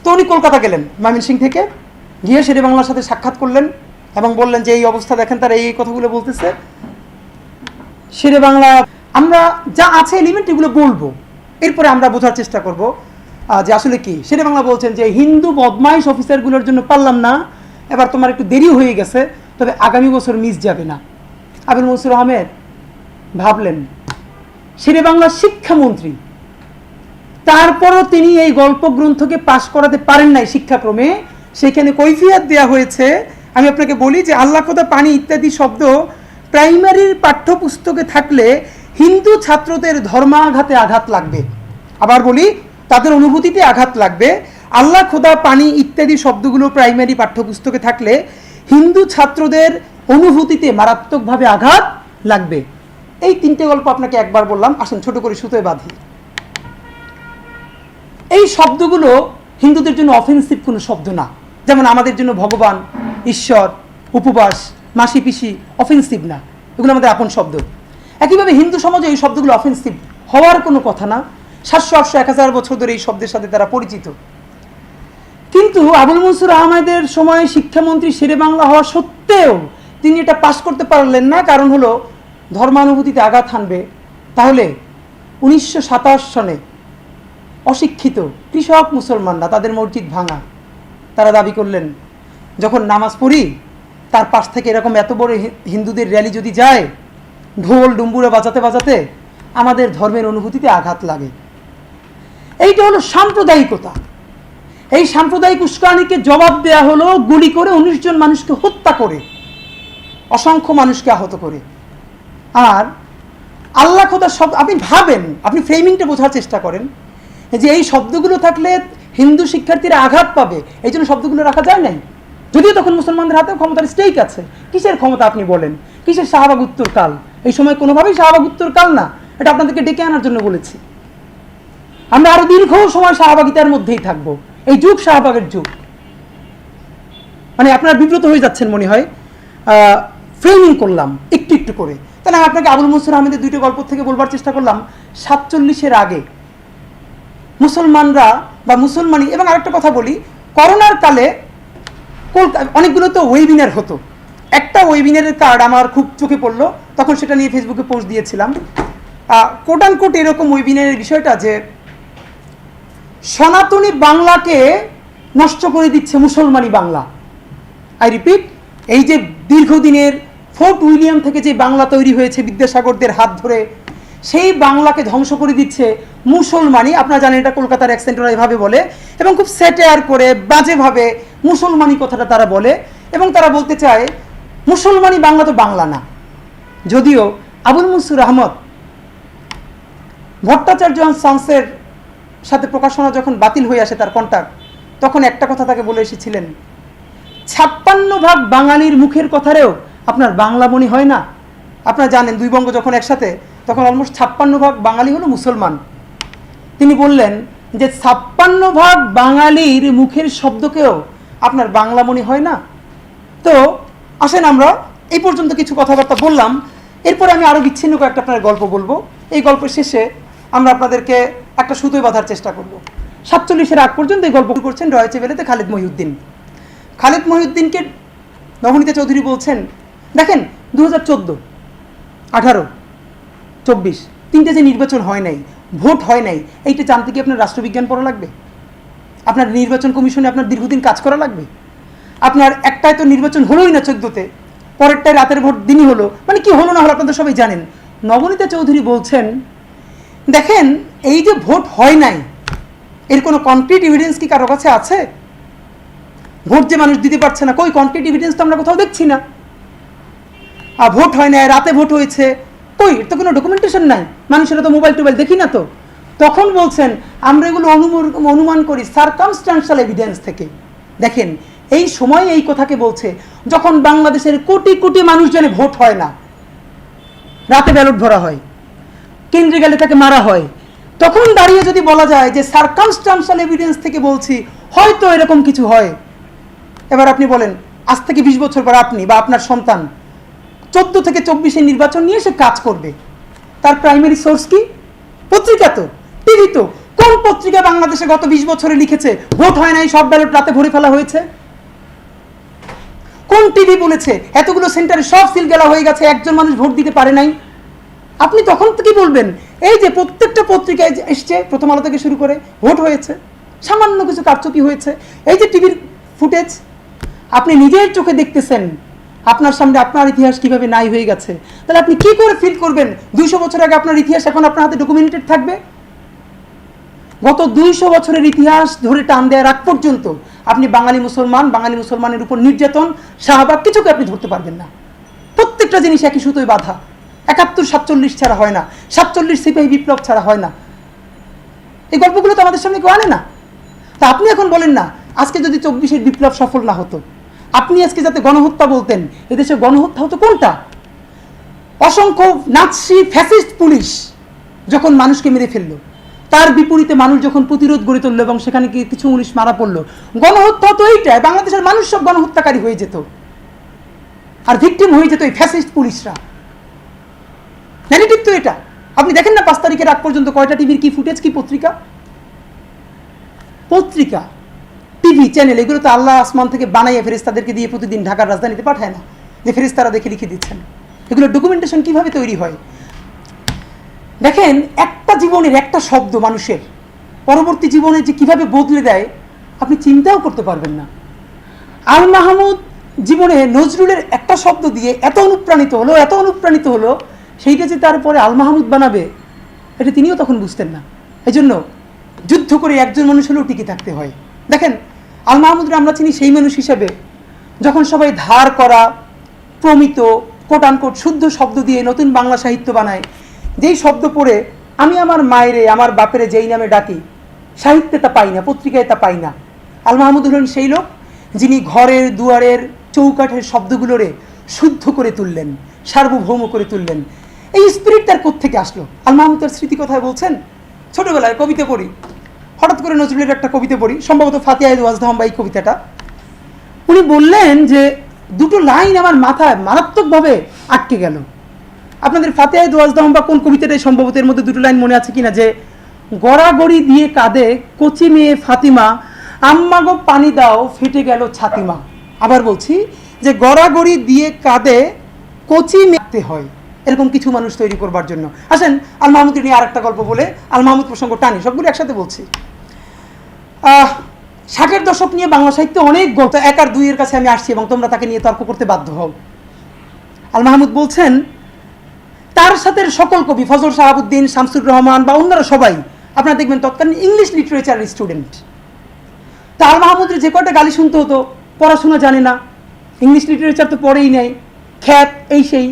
তো উনি কলকাতা গেলেন ময়মনসিংহ থেকে, গিয়ে শেরে বাংলার সাথে সাক্ষাৎ করলেন এবং বললেন যে এই অবস্থা দেখেন, তারা এই কথাগুলো বলতেছে। শেরে বাংলা আমরা যা আছে এলিমেন্ট এগুলো বলবো, এরপরে আমরা বোঝার চেষ্টা করব যে আসলে কি। শেরে বাংলা বলছেন যে হিন্দু বদমাইশ অফিসারগুলোর জন্য পারলাম না, এবার তোমার একটু দেরি হয়ে গেছে, তবে আগামী বছর মিস যাবে না। আবুল মনসুর আহমেদ ভাবলেন, শেরে বাংলার শিক্ষামন্ত্রী, তারপরও তিনি এই গল্প গ্রন্থকে পাশ করাতে পারেন নাই শিক্ষাক্রমে। সেখানে কৈফিয়ত দেওয়া হয়েছে। আমি আপনাকে বলি যে আল্লাহ, খোদা, পানি ইত্যাদি শব্দ প্রাইমারির পাঠ্যপুস্তকে থাকলে হিন্দু ছাত্রদের ধর্মাঘাতে আঘাত লাগবে। আবার বলি, তাদের অনুভূতিতে আঘাত লাগবে। আল্লাহ, খোদা, পানি ইত্যাদি শব্দগুলো প্রাইমারি পাঠ্যপুস্তকে থাকলে হিন্দু ছাত্রদের অনুভূতিতে মারাত্মকভাবে আঘাত লাগবে। এই 3টে গল্প আপনাকে একবার বললাম, আসেন ছোট করে সুতোয় বাঁধি। এই শব্দগুলো হিন্দুদের জন্য অফেন্সিভ কোনো শব্দ না, যেমন আমাদের জন্য ভগবান, ঈশ্বর, উপবাস, মাসি পিসি অফেন্সিভ না, এগুলো আমাদের আপন শব্দ। একইভাবে হিন্দু সমাজে এই শব্দগুলো অফেন্সিভ হওয়ার কোনো কথা না। 700, 800, 1000 বছর ধরে এই শব্দের সাথে তারা পরিচিত। কিন্তু আবুল মনসুর আহমেদের সময় শিক্ষামন্ত্রী শেরে বাংলা হওয়া সত্ত্বেও তিনি এটা পাশ করতে পারলেন না, কারণ হলো ধর্মানুভূতিতে আঘাত হানবে। তাহলে 1927 সনে অশিক্ষিত কৃষক মুসলমানরা, তাদের মসজিদ ভাঙা, তারা দাবি করলেন যখন নামাজ পড়ি তার পাশ থেকে এরকম এত বড় হিন্দুদের র্যালি যদি যায়, ঢোল ডুম্বুরা বাজাতে বাজাতে আমাদের ধর্মের অনুভূতিতে আঘাত লাগে। এইটা হলো সাম্প্রদায়িকতা। এই সাম্প্রদায়িক উস্কানিকে জবাব দেয়া হলো গুলি করে, 19 জন মানুষকে হত্যা করে, অসংখ্য মানুষকে আহত করে। আর আল্লাহ, খোদা শব্দ, আপনি ভাবেন, আপনি ফ্রেমিংটা বোঝার চেষ্টা করেন যে এই শব্দগুলো থাকলে হিন্দু শিক্ষার্থীরা আঘাত পাবে, এই জন্য শব্দগুলো রাখা যায় নাই। যদিও তখন মুসলমানদের হাতে ক্ষমতার স্টেক আছে। কিসের ক্ষমতা আপনি বলেন? কিসের শাহবাগ উত্তর কাল? এই সময় কোনোভাবেই শাহবাগ উত্তর কাল না, এটা আপনাদেরকে ডেকে আনার জন্য বলেছি। আমরা আরো দীর্ঘ সময় শাহবাগিতার মধ্যেই থাকবো। এই যুগ শাহবাগের যুগ। মানে আপনারা বিব্রত হয়ে যাচ্ছেন মনে হয়, ফ্রেমিং করলাম একটু একটু করে। তাহলে আমি আপনাকে আবুল মনসুর আহমেদের 2টো গল্প থেকে বলবার চেষ্টা করলাম, 47-এর আগে মুসলমানরা বা মুসলমানি। এবং আরেকটা কথা বলি, করোনার কালে অনেকগুলো তো ওয়েবিনার হতো। একটা ওয়েবিনারের কার্ড আমার খুব চোখে পড়লো, তখন সেটা নিয়ে ফেসবুকে পোস্ট দিয়েছিলাম। কোট অ্যান্ড কোট এরকম ওয়েবিনারের বিষয়টা যে সনাতনী বাংলাকে নষ্ট করে দিচ্ছে মুসলমানি বাংলা। আই রিপিট, এই যে দীর্ঘদিনের ফোর্ট উইলিয়াম থেকে যে বাংলা তৈরি হয়েছে বিদ্যাসাগরদের হাত ধরে, সেই বাংলাকে ধ্বংস করে দিচ্ছে মুসলমানি। আপনারা জানেন এটা কলকাতার অ্যাকসেন্টরা এভাবে বলে, এবং খুব স্যাটায়ার করে বাজেভাবে মুসলমানি কথাটা তারা বলে, এবং তারা বলতে চায় মুসলমানি বাংলা তো বাংলা না। যদিও আবুল মনসুর আহমদ ভট্টাচার্য সান্সের সাথে প্রকাশনা যখন বাতিল হয়ে আসে তার কন্ট্রাক্ট, তখন একটা কথা তাকে বলে এসেছিলেন, 56 ভাগ বাঙালির মুখের কথারেও আপনার বাংলা মনে হয় না। আপনারা জানেন দুই বঙ্গ যখন একসাথে, তখন অলমোস্ট 56 ভাগ বাঙালি হলো মুসলমান। তিনি বললেন যে 56 ভাগ বাঙালির মুখের শব্দকেও আপনার বাংলা মনে হয় না। তো আসেন আমরা এই পর্যন্ত কিছু কথাবার্তা বললাম, এরপরে আমি আরও বিচ্ছিন্ন কয়েকটা আপনার গল্প বলবো। এই গল্পের শেষে আমরা আপনাদেরকে একটা সুতোয় বাঁধার চেষ্টা করব। 47-এর আগ পর্যন্ত এই গল্প করছেন রয়েছে বেলেতে খালিদ মহিউদ্দিন। খালিদ মহিউদ্দিনকে নবনীতা চৌধুরী বলছেন, দেখেন 2014, 18, 24 তিনটে যে নির্বাচন হয় নাই, ভোট হয় নাই, এইটা জানতে কি আপনার রাষ্ট্রবিজ্ঞান পড়া লাগবে? আপনার নির্বাচন কমিশনে আপনার দীর্ঘদিন কাজ করা লাগবে? আপনার একটাই তো নির্বাচন হলোই না 14তে, পরেরটায় রাতের ভোট দিনই হলো, মানে কি হলো না হলো আপনাদের সবাই জানেন। নবনীতা চৌধুরী বলছেন, দেখেন এই যে ভোট হয় নাই, এর কোনো কনক্রিট এভিডেন্স কি কারো কাছে আছে? ভোট যে মানুষ দিতে পারছে না, কই কনক্রিট এভিডেন্স তো আমরা কোথাও দেখছি না। আর ভোট হয় না, রাতে ভোট হয়েছে, কই এর তো কোনো ডকুমেন্টেশন নাই, মানুষেরা তো মোবাইল টোবাইল দেখি না তো। তখন বলছেন আমরা এগুলো অনুমান করি সার্কামস্ট্যান্সিয়াল এভিডেন্স থেকে। দেখেন এই সময় এই কথাকে বলছে যখন বাংলাদেশের কোটি কোটি মানুষ জানে ভোট হয় না, রাতে ব্যালট ভরা হয়, কেন্দ্রে গেলে তাকে মারা হয়, তখন দাঁড়িয়ে যদি বলা যায় যে সার্কামস্ট্যান্সিয়াল এভিডেন্স থেকে বলছি হয়তো এরকম কিছু হয়। এবার আপনি বলেন আজ থেকে 20 বছর পর আপনি বা আপনার সন্তান 14 থেকে 24-এর নির্বাচন নিয়ে সে কাজ করবে, তার প্রাইমারি সোর্স কি? পত্রিকা তো, টিভি তো। কোন পত্রিকা বাংলাদেশে গত 20 বছরে লিখেছে ভোট হয় নাই, সব ব্যালট রাতে ভরে ফেলা হয়েছে? কোন টিভি বলেছে এতগুলো সেন্টারে সব সিল গেলা হয়ে গেছে, একজন মানুষ ভোট দিতে পারে নাই? আপনি তখন কি বলবেন? এই যে প্রত্যেকটা পত্রিকায় এসছে, প্রথম আলো থেকে শুরু করে, ভোট হয়েছে, সামান্য কিছু কারচুপি হয়েছে, এই যে টিভির ফুটেজ আপনি নিজের চোখে দেখতেছেন, আপনার সামনে আপনার ইতিহাস কিভাবে নাই হয়ে গেছে, তাহলে আপনি কি করে ফিল করবেন 200 বছর আগে আপনার ইতিহাস এখন আপনার হাতে ডকুমেন্টেড থাকবে? গত 200 বছরের ইতিহাস ধরে টান দেওয়ার আগ পর্যন্ত আপনি বাঙালি মুসলমানের উপর নির্যাতন, শাহবাগ কিছুকে আপনি ধরতে পারবেন না। প্রত্যেকটা জিনিস একই সুতোয় বাঁধা। 71, 47 ছাড়া হয় না, 47 সিপাহী বিপ্লব ছাড়া হয় না। এই গল্পগুলো তো আমাদের সামনে কেউ আনে না। তা আপনি এখন বলেন না, আজকে যদি 24-এর বিপ্লব সফল না হতো, আপনি আজকে যাতে গণহত্যা বলতেন, এদেশে গণহত্যা হতো কোনটা? অসংখ্য নাৎসি ফ্যাসিস্ট পুলিশ যখন মানুষকে মেরে ফেললো, তার বিপরীতে মানুষ যখন প্রতিরোধ গড়ে তুললো এবং সেখানে কিছু পুলিশ মারা পড়লো, গণহত্যা হতো এইটাই। বাংলাদেশের মানুষ সব গণহত্যাকারী হয়ে যেত, আর ভিকটিম হয়ে যেত এই ফ্যাসিস্ট পুলিশরা। ন্যারেটিভ তো এটা। আপনি দেখেন না 5 তারিখের আগ পর্যন্ত কয়টা টিভির কি ফুটেজ, কি পত্রিকা, টিভি চ্যানেল, এগুলো তো আল্লাহ আসমান থেকে বানাইয়া ফেরেশতাদেরকে দিয়ে প্রতিদিন ঢাকার রাজধানীতে পাঠায় না, যে ফেরেশতারা দেখে লিখে দিচ্ছেন। এগুলো ডকুমেন্টেশন কিভাবে তৈরি হয়? দেখেন একটা জীবনের একটা শব্দ মানুষের পরবর্তী জীবনে যে কিভাবে বদলে দেয় আপনি চিন্তাও করতে পারবেন না। আল মাহমুদ জীবনে নজরুলের একটা শব্দ দিয়ে এত অনুপ্রাণিত হলো, সেইটা যে তারপরে আল মাহমুদ বানাবে এটা তিনিও তখন বুঝতেন না। এই জন্য যুদ্ধ করে একজন মানুষ হলেও টিকে থাকতে হয়। দেখেন আল মাহমুদরা আমরা চিনি সেই মানুষ হিসেবে যখন সবাই ধার করা, প্রমিত, কোট আনকোট শুদ্ধ শব্দ দিয়ে নতুন বাংলা সাহিত্য বানায়, যেই শব্দ পড়ে আমি আমার মায়েরে আমার বাপেরে যেই নামে ডাকি, সাহিত্যে তা পাই না, পত্রিকায় তা পাই না। আল মাহমুদ হলেন সেই লোক যিনি ঘরের দুয়ারের চৌকাঠের শব্দগুলোরে শুদ্ধ করে তুললেন, সার্বভৌম করে তুললেন। এই স্পিরিট তার কোত্থেকে আসলো? আল মাহমুদ তার স্মৃতি কথায় বলছেন, ছোটবেলায় কবিতা পড়ি, হঠাৎ করে নজরুলের একটা কবিতা পড়ি, সম্ভবত ফাতিহায়ে ওয়াজদাহম বা এই কবিতাটা। উনি বললেন যে দুটো লাইন আমার মাথায় মারাত্মকভাবে আটকে গেল। আপনাদের ফাতিহায়ে ওয়াজদাহম বা কোন কবিতাটাই সম্ভবত এর মধ্যে দুটো লাইন মনে আছে কিনা, যে গড়াগড়ি দিয়ে কাঁদে কচি মেয়ে ফাতিমা, আম্মা গো পানি দাও ফেটে গেল ছাতিমা। আবার বলছি যে গড়াগড়ি দিয়ে কাঁদে কচি মেয়ে হয়, এরকম কিছু মানুষ তৈরি করবার জন্য। আসেন আল মাহমুদ নিয়ে আরেকটা গল্প বলে আল মাহমুদ প্রসঙ্গ টানি, সবগুলো একসাথে বলছি। 60-এর দশক নিয়ে বাংলা সাহিত্যে অনেক গল্প, 1 আর 2 এর কাছে আমি আসছি এবং তোমরা তাকে নিয়ে তর্ক করতে বাধ্য হও। আল মাহমুদ বলছেন তার সাথে সকল কবি ফজল শাহাবুদ্দিন, শামসুর রহমান বা অন্যরা সবাই আপনারা দেখবেন তৎকালীন ইংলিশ লিটারেচারের স্টুডেন্ট। তা আল মাহমুদের যে কয়টা গালি শুনতে হতো, পড়াশোনা জানে না, ইংলিশ লিটারেচার তো পড়েই নাই, খ্যাত এই সেই,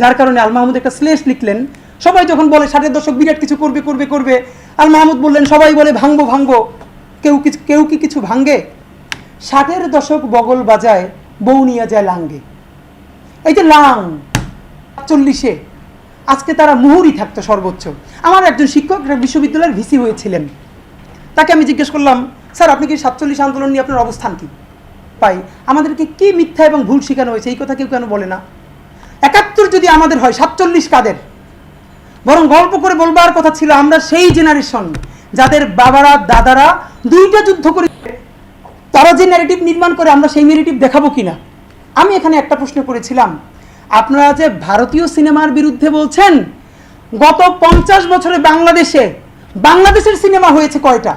যার কারণে আল মাহমুদ একটা শ্লেষ লিখলেন। সবাই যখন বলে 60-এর দশক বিরাট কিছু করবে করবে করবে, আল মাহমুদ বললেন সবাই বলে ভাঙবো ভাঙবো, কেউ কি কিছু ভাঙ্গে? 60-এর দশক বগল বাজায়, বউ নিয়ে যায় লাঙ্গে। এই যে লাং 40-এ, আজকে তারা মুহুরি থাকতো সর্বোচ্চ। আমার একজন শিক্ষক একটা বিশ্ববিদ্যালয়ের ভিসি হয়েছিলেন, তাকে আমি জিজ্ঞেস করলাম, স্যার আপনি কি 47 আন্দোলন নিয়ে আপনার অবস্থান কি? পাই আমাদেরকে কি মিথ্যা এবং ভুল শেখানো হয়েছে, এই কথা কেউ কেন বলে না? 71 যদি আমাদের হয়, 47 কাদের? বরং গল্প করে বলবার কথা ছিল আমরা সেই জেনারেশন যাদের বাবারা দাদারা 2টা যুদ্ধ করে, তারা যে ন্যারেটিভ নির্মাণ করে আমরা সেই ন্যারেটিভ দেখাবো কিনা। আমি এখানে একটা প্রশ্ন করেছিলাম, আপনারা যে ভারতীয় সিনেমার বিরুদ্ধে বলছেন, গত 50 বছরে বাংলাদেশের সিনেমা হয়েছে কয়টা?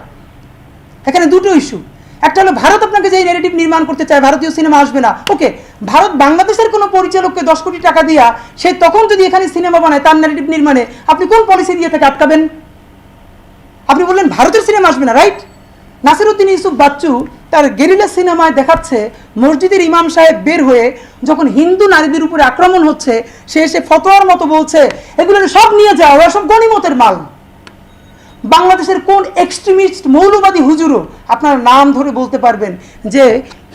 এখানে দুটো ইস্যু। একটা হলো ভারত আপনাকে যে ন্যারেটিভ নির্মাণ করতে চায় ভারতীয় সিনেমা আসবে না, ওকে, ভারত বাংলাদেশের কোনো পরিচালককে 10 কোটি টাকা দিয়া সে তখন যদি এখানে সিনেমা বানায় তার ন্যারেটিভ নির্মাণে, আপনি কোন পলিসি দিয়ে তাকে আটকাবেন? আপনি বললেন ভারতের সিনেমা আসবে না, রাইট? নাসিরউদ্দিন ইউসুফ বাচ্চু তার গেরিলা সিনেমায় দেখাচ্ছে মসজিদের ইমাম সাহেব বের হয়ে যখন হিন্দু নারীদের উপরে আক্রমণ হচ্ছে, সে এসে ফতোয়ার মতো বলছে এগুলো সব নিয়ে যাও, ওরা সব গনিমতের মাল। বাংলাদেশের কোন এক্সট্রিমিস্ট মৌলবাদী হুজুরও আপনার নাম ধরে বলতে পারবেন যে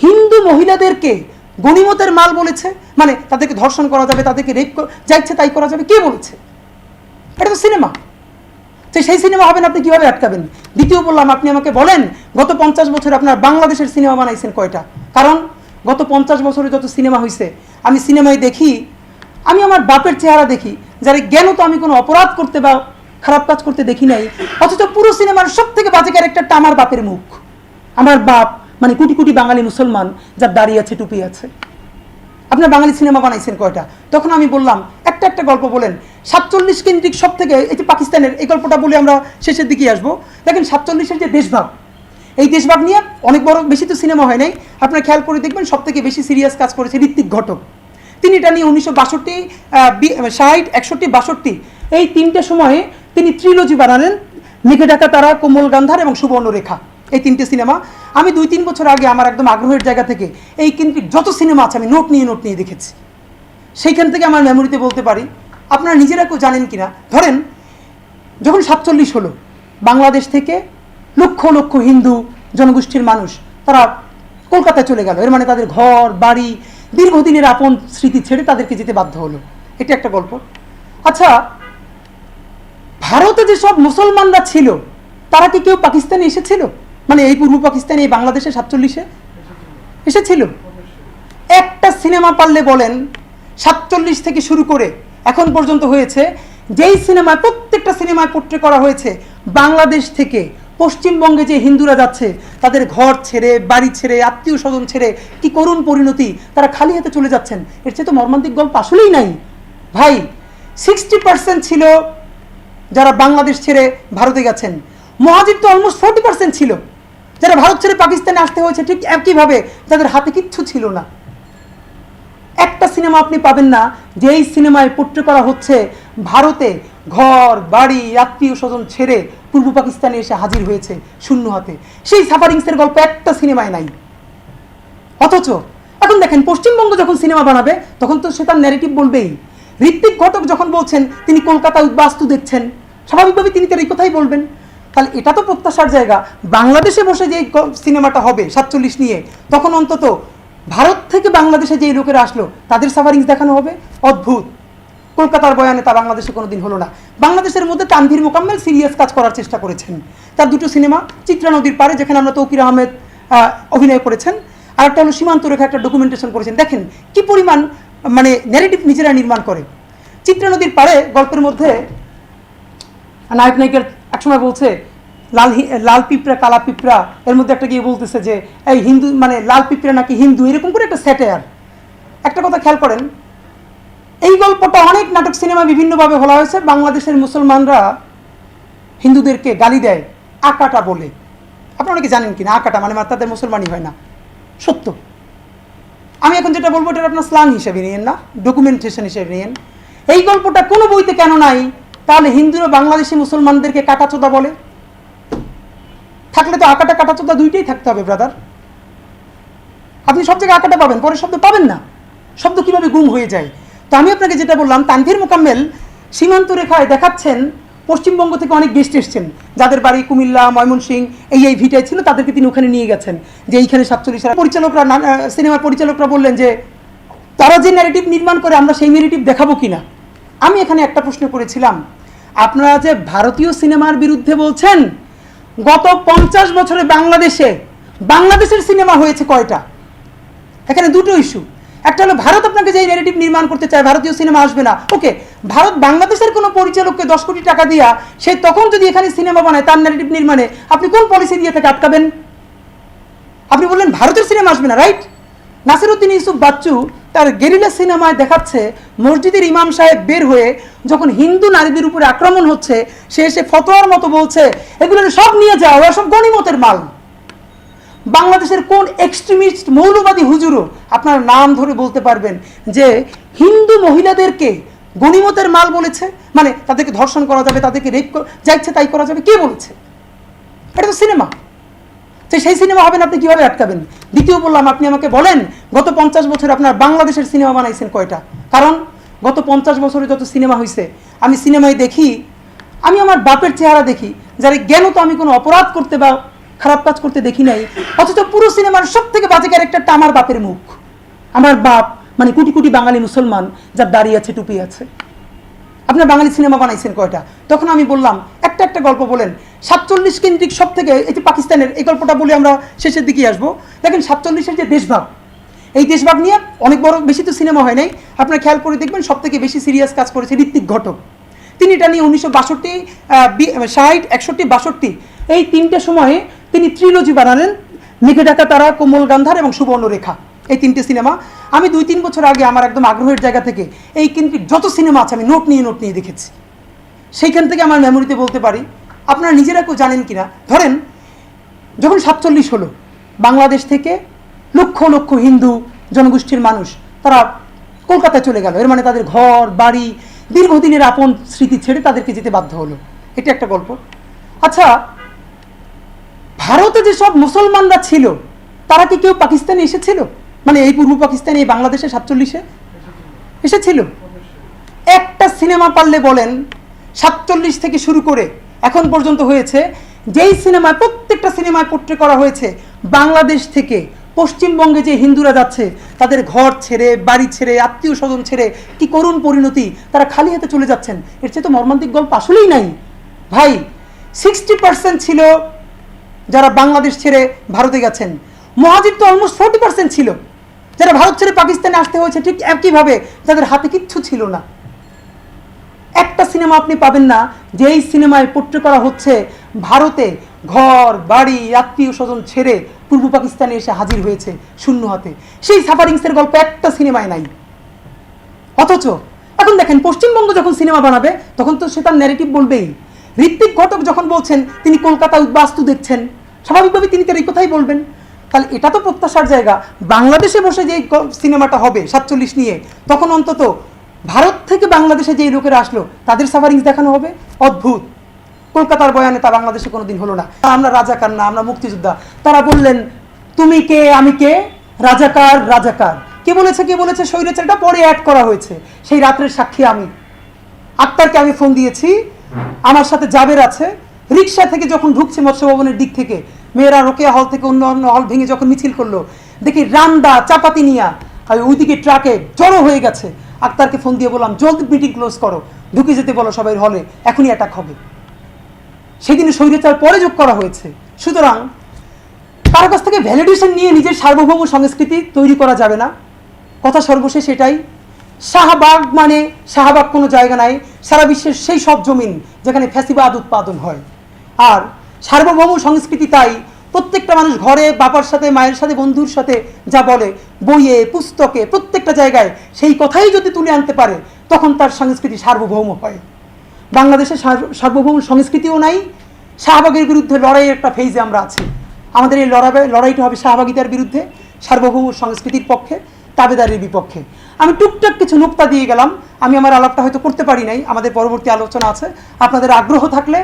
হিন্দু মহিলাদেরকে গনিমতের মাল বলেছে, মানে তাদেরকে ধর্ষণ করা যাবে, তাদেরকে রেপ যা ইচ্ছে তাই করা যাবে? কে বলেছে? এটা তো সিনেমা। তো সেই সিনেমা হবে না, আপনি কিভাবে আটকাবেন? দ্বিতীয় বললাম, আপনি আমাকে বলেন গত 50 বছরে আপনার বাংলাদেশের সিনেমা বানাইছেন কয়টা? কারণ গত 50 বছরে যত সিনেমা হয়েছে আমি সিনেমায় দেখি, আমি আমার বাপের চেহারা দেখি, যারা জ্ঞান তো আমি কোনো অপরাধ করতে বা খারাপ কাজ করতে দেখি নাই, অথচ পুরো সিনেমার সব থেকে বাজে ক্যারেক্টারটা আমার বাপের মুখ। আমার বাপ মানে কোটি কোটি বাঙালি মুসলমান যার দাড়ি আছে, টুপি আছে। আপনার বাঙালি সিনেমা বানাইছেন কয়টা? তখন আমি বললাম একটা একটা গল্প বলেন। 47 কেন্দ্রিক সব থেকে, এই যে পাকিস্তানের এই গল্পটা বলে আমরা শেষের দিকে আসবো। দেখেন 47-এর যে দেশভাগ, এই দেশভাগ নিয়ে অনেক বড় বেশি তো সিনেমা হয় নাই, আপনারা খেয়াল করে দেখবেন সব থেকে বেশি সিরিয়াস কাজ করেছে ঋত্বিক ঘটক। তিনি এটা নিয়ে 1962, 60, 61, 62 এই 3টে সময়ে তিনি ট্রিলজি বানালেন, মেঘে ঢাকা তারা, কোমল গান্ধার এবং সুবর্ণরেখা, এই 3টে সিনেমা। আমি 2-3 বছর আগে আমার একদম আগ্রহের জায়গা থেকে এই কেন্দ্রিক যত সিনেমা আছে আমি নোট নিয়ে দেখেছি। সেইখান থেকে আমার মেমোরিতে বলতে পারি, আপনারা নিজেরা কেউ জানেন কিনা, ধরেন যখন 47 হলো, বাংলাদেশ থেকে লক্ষ লক্ষ হিন্দু জনগোষ্ঠীর মানুষ তারা কলকাতায় চলে গেল। এর মানে তাদের ঘর বাড়ি দীর্ঘদিনের আপন স্মৃতি ছেড়ে তাদেরকে যেতে বাধ্য হলো। এটা একটা গল্প। আচ্ছা, ভারতে যেসব মুসলমানরা ছিল তারা কি কেউ পাকিস্তানে এসেছিল? মানে এই পূর্ব পাকিস্তানে, এই বাংলাদেশে 47-এ এসেছিল? একটা সিনেমা পারলে বলেন 47 থেকে শুরু করে এখন পর্যন্ত হয়েছে, যেই সিনেমায় প্রত্যেকটা সিনেমায় পোট্রে করা হয়েছে বাংলাদেশ থেকে পশ্চিমবঙ্গে যে হিন্দুরা যাচ্ছে তাদের ঘর ছেড়ে, বাড়ি ছেড়ে, আত্মীয় স্বজন ছেড়ে, কি করুণ পরিণতি, তারা খালি হাতে চলে যাচ্ছেন। এর চেয়ে তো মর্মান্তিক গল্প আসলেই নাই ভাই। 60% ছিল যারা বাংলাদেশ ছেড়ে ভারতে গেছেন, মহাজির তো অলমোস্ট 40% ছিল যারা ভারত ছেড়ে পাকিস্তানে আসতে হয়েছে ঠিক একইভাবে, যাদের হাতে কিচ্ছু ছিল না। একটা সিনেমা আপনি পাবেন না যেই সিনেমায় পোট্রে করা হচ্ছে ভারতে ঘর বাড়ি আত্মীয় স্বজন ছেড়ে পূর্ব পাকিস্তানে এসে হাজির হয়েছে শূন্য হাতে। সেই সাফারিংসের গল্প একটা সিনেমায় নাই। অথচ এখন দেখেন পশ্চিমবঙ্গ যখন সিনেমা বানাবে তখন তো সে তার ন্যারেটিভ বলবেই। ঋত্বিক ঘটক যখন বলছেন তিনি কলকাতা উদ্বাস্তু দেখছেন, স্বাভাবিকভাবে তিনি তার এই কথাই বলবেন। তাহলে এটা তো প্রত্যাশার জায়গা, বাংলাদেশে বসে যে সিনেমাটা হবে 47 নিয়ে, তখন অন্তত ভারত থেকে বাংলাদেশে যে লোকেরা আসলো তাদের সাফারিংস দেখানো হবে। অদ্ভুত। কলকাতার বয়ানে তা বাংলাদেশে কোনোদিন হলো না। বাংলাদেশের মধ্যে তানভীর মোকাম্মেল সিরিয়াস কাজ করার চেষ্টা করেছেন। তার দুটো সিনেমা, চিত্রা নদীর পারে যেখানে আমরা তৌকির আহমেদ অভিনয় করেছেন, আর একটা হলো সীমান্ত রেখা, একটা ডকুমেন্টেশন করেছেন। দেখেন কি পরিমাণ মানে ন্যারেটিভ নিজেরা নির্মাণ করে। চিত্রা নদীর পারে গল্পের মধ্যে নায়ক নায়িকার একসময় বলছে লাল পিঁপড়া কালা পিঁপড়া, এর মধ্যে একটা গিয়ে বলতেছে যে এই হিন্দু মানে লাল পিঁপড়া নাকি হিন্দু, এরকম করে একটা স্যাটায়ার। একটা কথা খেয়াল করেন, এই গল্পটা অনেক নাটক সিনেমা বিভিন্নভাবে বলা হয়েছে। বাংলাদেশের মুসলমানরা হিন্দুদেরকে গালি দেয় আকাটা বলে। আপনারা অনেকে জানেন কিনা আকাটা মানে তাদের মুসলমানই হয় না, সত্য। আমি এখন যেটা বলবো এটা আপনার স্লাং হিসেবে নিয়েন না, ডকুমেন্টেশন হিসেবে নিয়েন। এই গল্পটা কোনো বইতে কেন নাই? তাহলে হিন্দুরা বাংলাদেশি মুসলমানদেরকে কাটাচোদা বলে। থাকলে তো আকাটা কাটাচোদা দুইটাই থাকতে হবে ব্রাদার। আপনি সব জায়গায় আকাটা পাবেন, পরের শব্দ পাবেন না। শব্দ কিভাবে গুম হয়ে যায়? তো আমি আপনাকে যেটা বললাম, তানভীর মোকাম্মেল সীমান্ত রেখায় দেখাচ্ছেন পশ্চিমবঙ্গ থেকে অনেক গেস্ট এসছেন, যাদের বাড়ি কুমিল্লা, ময়মনসিংহ, এই ভিটায় ছিল, তাদেরকে তিনি ওখানে নিয়ে গেছেন যে এইখানে 47 পরিচালকরা, সিনেমার পরিচালকরা বললেন যে তারা যে ন্যারেটিভ নির্মাণ করে আমরা সেই ন্যারেটিভ দেখাবো কিনা। আমি এখানে একটা প্রশ্ন করেছিলাম, আপনারা যে ভারতীয় সিনেমার বিরুদ্ধে বলছেন, গত 50 বছরে বাংলাদেশের সিনেমা হয়েছে কয়টা? এখানে দুটো ইস্যু। একটা হলো ভারত আপনাকে যে ন্যারেটিভ নির্মাণ করতে চায় ভারতীয় সিনেমা আসবে না, ওকে, ভারত বাংলাদেশের কোনো পরিচালককে 10 কোটি টাকা দিয়া সে তখন যদি এখানে সিনেমা বানায় তার ন্যারেটিভ নির্মাণে, আপনি কোন পলিসি দিয়ে তাকে আটকাবেন? আপনি বললেন ভারতের সিনেমা আসবে না, রাইট? নাসিরউদ্দিন ইউসুফ বাচ্চু তার গেরিলা সিনেমায় দেখাচ্ছে মসজিদের ইমাম সাহেব বের হয়ে যখন হিন্দু নারীদের উপরে আক্রমণ হচ্ছে, সে এসে ফতোয়ার মতো বলছে এগুলো সব নিয়ে যাও, ওরা সব গনিমতের মাল। বাংলাদেশের কোন এক্সট্রিমিস্ট মৌলবাদী হুজুরও আপনার নাম ধরে বলতে পারবেন যে হিন্দু মহিলাদেরকে গনিমতের মাল বলেছে, মানে তাদেরকে ধর্ষণ করা যাবে, তাদেরকে রেপ যা ইচ্ছে তাই করা যাবে? কে বলেছে? এটা তো সিনেমা। তো সেই সিনেমা হবে না, আপনি কিভাবে আটকাবেন? দ্বিতীয় বললাম, আপনি আমাকে বলেন গত 50 বছরে আপনার বাংলাদেশের সিনেমা বানাইছেন কয়টা? কারণ গত 50 বছরে যত সিনেমা হয়েছে আমি সিনেমায় দেখি, আমি আমার বাপের চেহারা দেখি, যারা জ্ঞান তো আমি কোনো অপরাধ করতে বা খারাপ কাজ করতে দেখি নাই, অথচ পুরো সিনেমার সব থেকে বাজে ক্যারেক্টারটা আমার বাপের মুখ। আমার বাপ মানে কোটি কোটি বাঙালি মুসলমান যার দাড়ি আছে, টুপি আছে। আপনার বাঙালি সিনেমা বানাইছেন কয়টা? তখন আমি বললাম একটা গল্প বলেন। 47 কেন্দ্রিক সব থেকে, এই যে পাকিস্তানের, এই গল্পটা বলে আমরা শেষের দিকে আসবো। দেখেন 47-এর যে দেশভাগ, এই দেশভাগ নিয়ে অনেক বড় বেশি তো সিনেমা হয় নাই, আপনারা খেয়াল করে দেখবেন সব থেকে বেশি সিরিয়াস কাজ করেছে ঋত্বিক ঘটক। তিনি এটা নিয়ে 1962, 60, 61, 62 এই 3টে সময়ে তিনি ট্রিলজি বানালেন, মেঘে ঢাকা তারা, কোমল গান্ধার এবং সুবর্ণরেখা, এই 3টে সিনেমা। আমি 2-3 বছর আগে আমার একদম আগ্রহের জায়গা থেকে এই কেন্দ্রিক যত সিনেমা আছে আমি নোট নিয়ে দেখেছি। সেইখান থেকে আমার মেমোরিতে বলতে পারি, আপনারা নিজেরা কেউ জানেন কিনা, ধরেন যখন 47 হলো, বাংলাদেশ থেকে লক্ষ লক্ষ হিন্দু জনগোষ্ঠীর মানুষ তারা কলকাতায় চলে গেল। এর মানে তাদের ঘর বাড়ি, দীর্ঘদিনের আপন স্মৃতি ছেড়ে তাদেরকে যেতে বাধ্য হলো। এটা একটা গল্প। আচ্ছা, ভারতে যেসব মুসলমানরা ছিল তারা কি কেউ পাকিস্তানে এসেছিল? মানে এই পূর্ব পাকিস্তানে, এই বাংলাদেশে 47-এ এসেছিল? একটা সিনেমা পারলে বলেন 47 থেকে শুরু করে এখন পর্যন্ত হয়েছে, যেই সিনেমায়, প্রত্যেকটা সিনেমায় পোট্রে করা হয়েছে বাংলাদেশ থেকে পশ্চিমবঙ্গে যে হিন্দুরা যাচ্ছে, তাদের ঘর ছেড়ে, বাড়ি ছেড়ে, আত্মীয় স্বজন ছেড়ে, কি করুণ পরিণতি, তারা খালি হাতে চলে যাচ্ছেন। এর চেয়ে তো মর্মান্তিক গল্প আসলেই নাই ভাই। 60% ছিল যারা বাংলাদেশ ছেড়ে ভারতে গেছেন, মহাজির তো অলমোস্ট 40% ছিল যারা ভারত ছেড়ে পাকিস্তানে আসতে হয়েছে, ঠিক একইভাবে যাদের হাতে কিচ্ছু ছিল না। একটা সিনেমা আপনি পাবেন না যেই সিনেমায় পোট্রে করা হচ্ছে ভারতে ঘর বাড়ি আত্মীয় স্বজন ছেড়ে পূর্ব পাকিস্তানে এসে হাজির হয়েছে শূন্য হাতে। সেই সাফারিংসের গল্প একটা সিনেমায় নাই। অথচ এখন দেখেন পশ্চিমবঙ্গ যখন সিনেমা বানাবে তখন তো সে তার ন্যারেটিভ বলবেই। ঋত্বিক ঘটক যখন বলছেন তিনি কলকাতা উদ্বাস্তু দেখছেন, স্বাভাবিকভাবে তিনি তার এই কথাই বলবেন। তাহলে এটা তো প্রত্যাশার জায়গা। বাংলাদেশে বসে যে সিনেমাটা হবে 47 নিয়ে, তখন অন্তত ভারত থেকে বাংলাদেশে যেই লোকেরা আসলো তাদের সাফারিংস দেখানো হবে। অদ্ভুত। কলকাতার বয়ানে তা বাংলাদেশে কোনোদিন হলো না। আমরা রাজাকার না, আমরা মুক্তিযোদ্ধা। তারা বললেন তুমি কে আমি কে, রাজাকার রাজাকার। কে বলেছে স্বৈরাচার, এটা পরে অ্যাড করা হয়েছে। সেই রাত্রের সাক্ষী আমি। আক্তারকে আমি ফোন দিয়েছি, আমার সাথে জাবের আছে। রিক্সা থেকে যখন ঢুকছে মৎস্য ভবনের দিক থেকে, মেয়েরা রোকেয়া হল থেকে অন্য হল ভেঙে যখন মিছিল করলো, দেখি রান্দা চাপাতি নিয়া ওইদিকে ট্রাকে জড়ো হয়ে গেছে। আক্তারকে ফোন দিয়ে বললাম জলদি মিটিং ক্লোজ করো, ঢুকে যেতে বলো সবাই হলে, এখনই অ্যাটাক হবে। সেদিনে স্বৈরাচার পরে যোগ করা হয়েছে। সুতরাং কারো কাছ থেকে ভ্যালিডেশন নিয়ে নিজের সার্বভৌম সংস্কৃতি তৈরি করা যাবে না। কথা সর্বশেষ এটাই, শাহবাগ মানে শাহবাগ কোনো জায়গা নাই, সারা বিশ্বের সেই সব জমিন যেখানে ফ্যাসিবাদ উৎপাদন হয়। আর সার্বভৌম সংস্কৃতি তাই প্রত্যেকটা মানুষ ঘরে বাবার সাথে, মায়ের সাথে, বন্ধুর সাথে যা বলে, বইয়ে পুস্তকে প্রত্যেকটা জায়গায় সেই কথাই যদি তুলে আনতে পারে, তখন তার সংস্কৃতি সার্বভৌম হয়। বাংলাদেশে সার্বভৌম সংস্কৃতিও নাই। শাহবাগের বিরুদ্ধে লড়াইয়ের একটা ফেজে আমরা আছি। আমাদের এই লড়াইটা হবে শাহবাগিতার বিরুদ্ধে, সার্বভৌম সংস্কৃতির পক্ষে। তাবেদারির বিপক্ষে। আমি টুকটাক কিছু নুক্তা দিয়ে গেলাম, আমি আমার আলাপটা হয়তো করতে পারি নাই, আমাদের পরবর্তী আলোচনা আছে। আপনাদের আগ্রহ থাকলে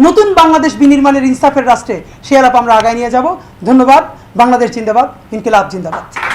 নতুন বাংলাদেশ বিনির্মাণের ইনসাফের রাষ্ট্রে সে আলাপ আমরা আগায় নিয়ে যাব। ধন্যবাদ। বাংলাদেশ জিন্দাবাদ, ইনকিলাব জিন্দাবাদ।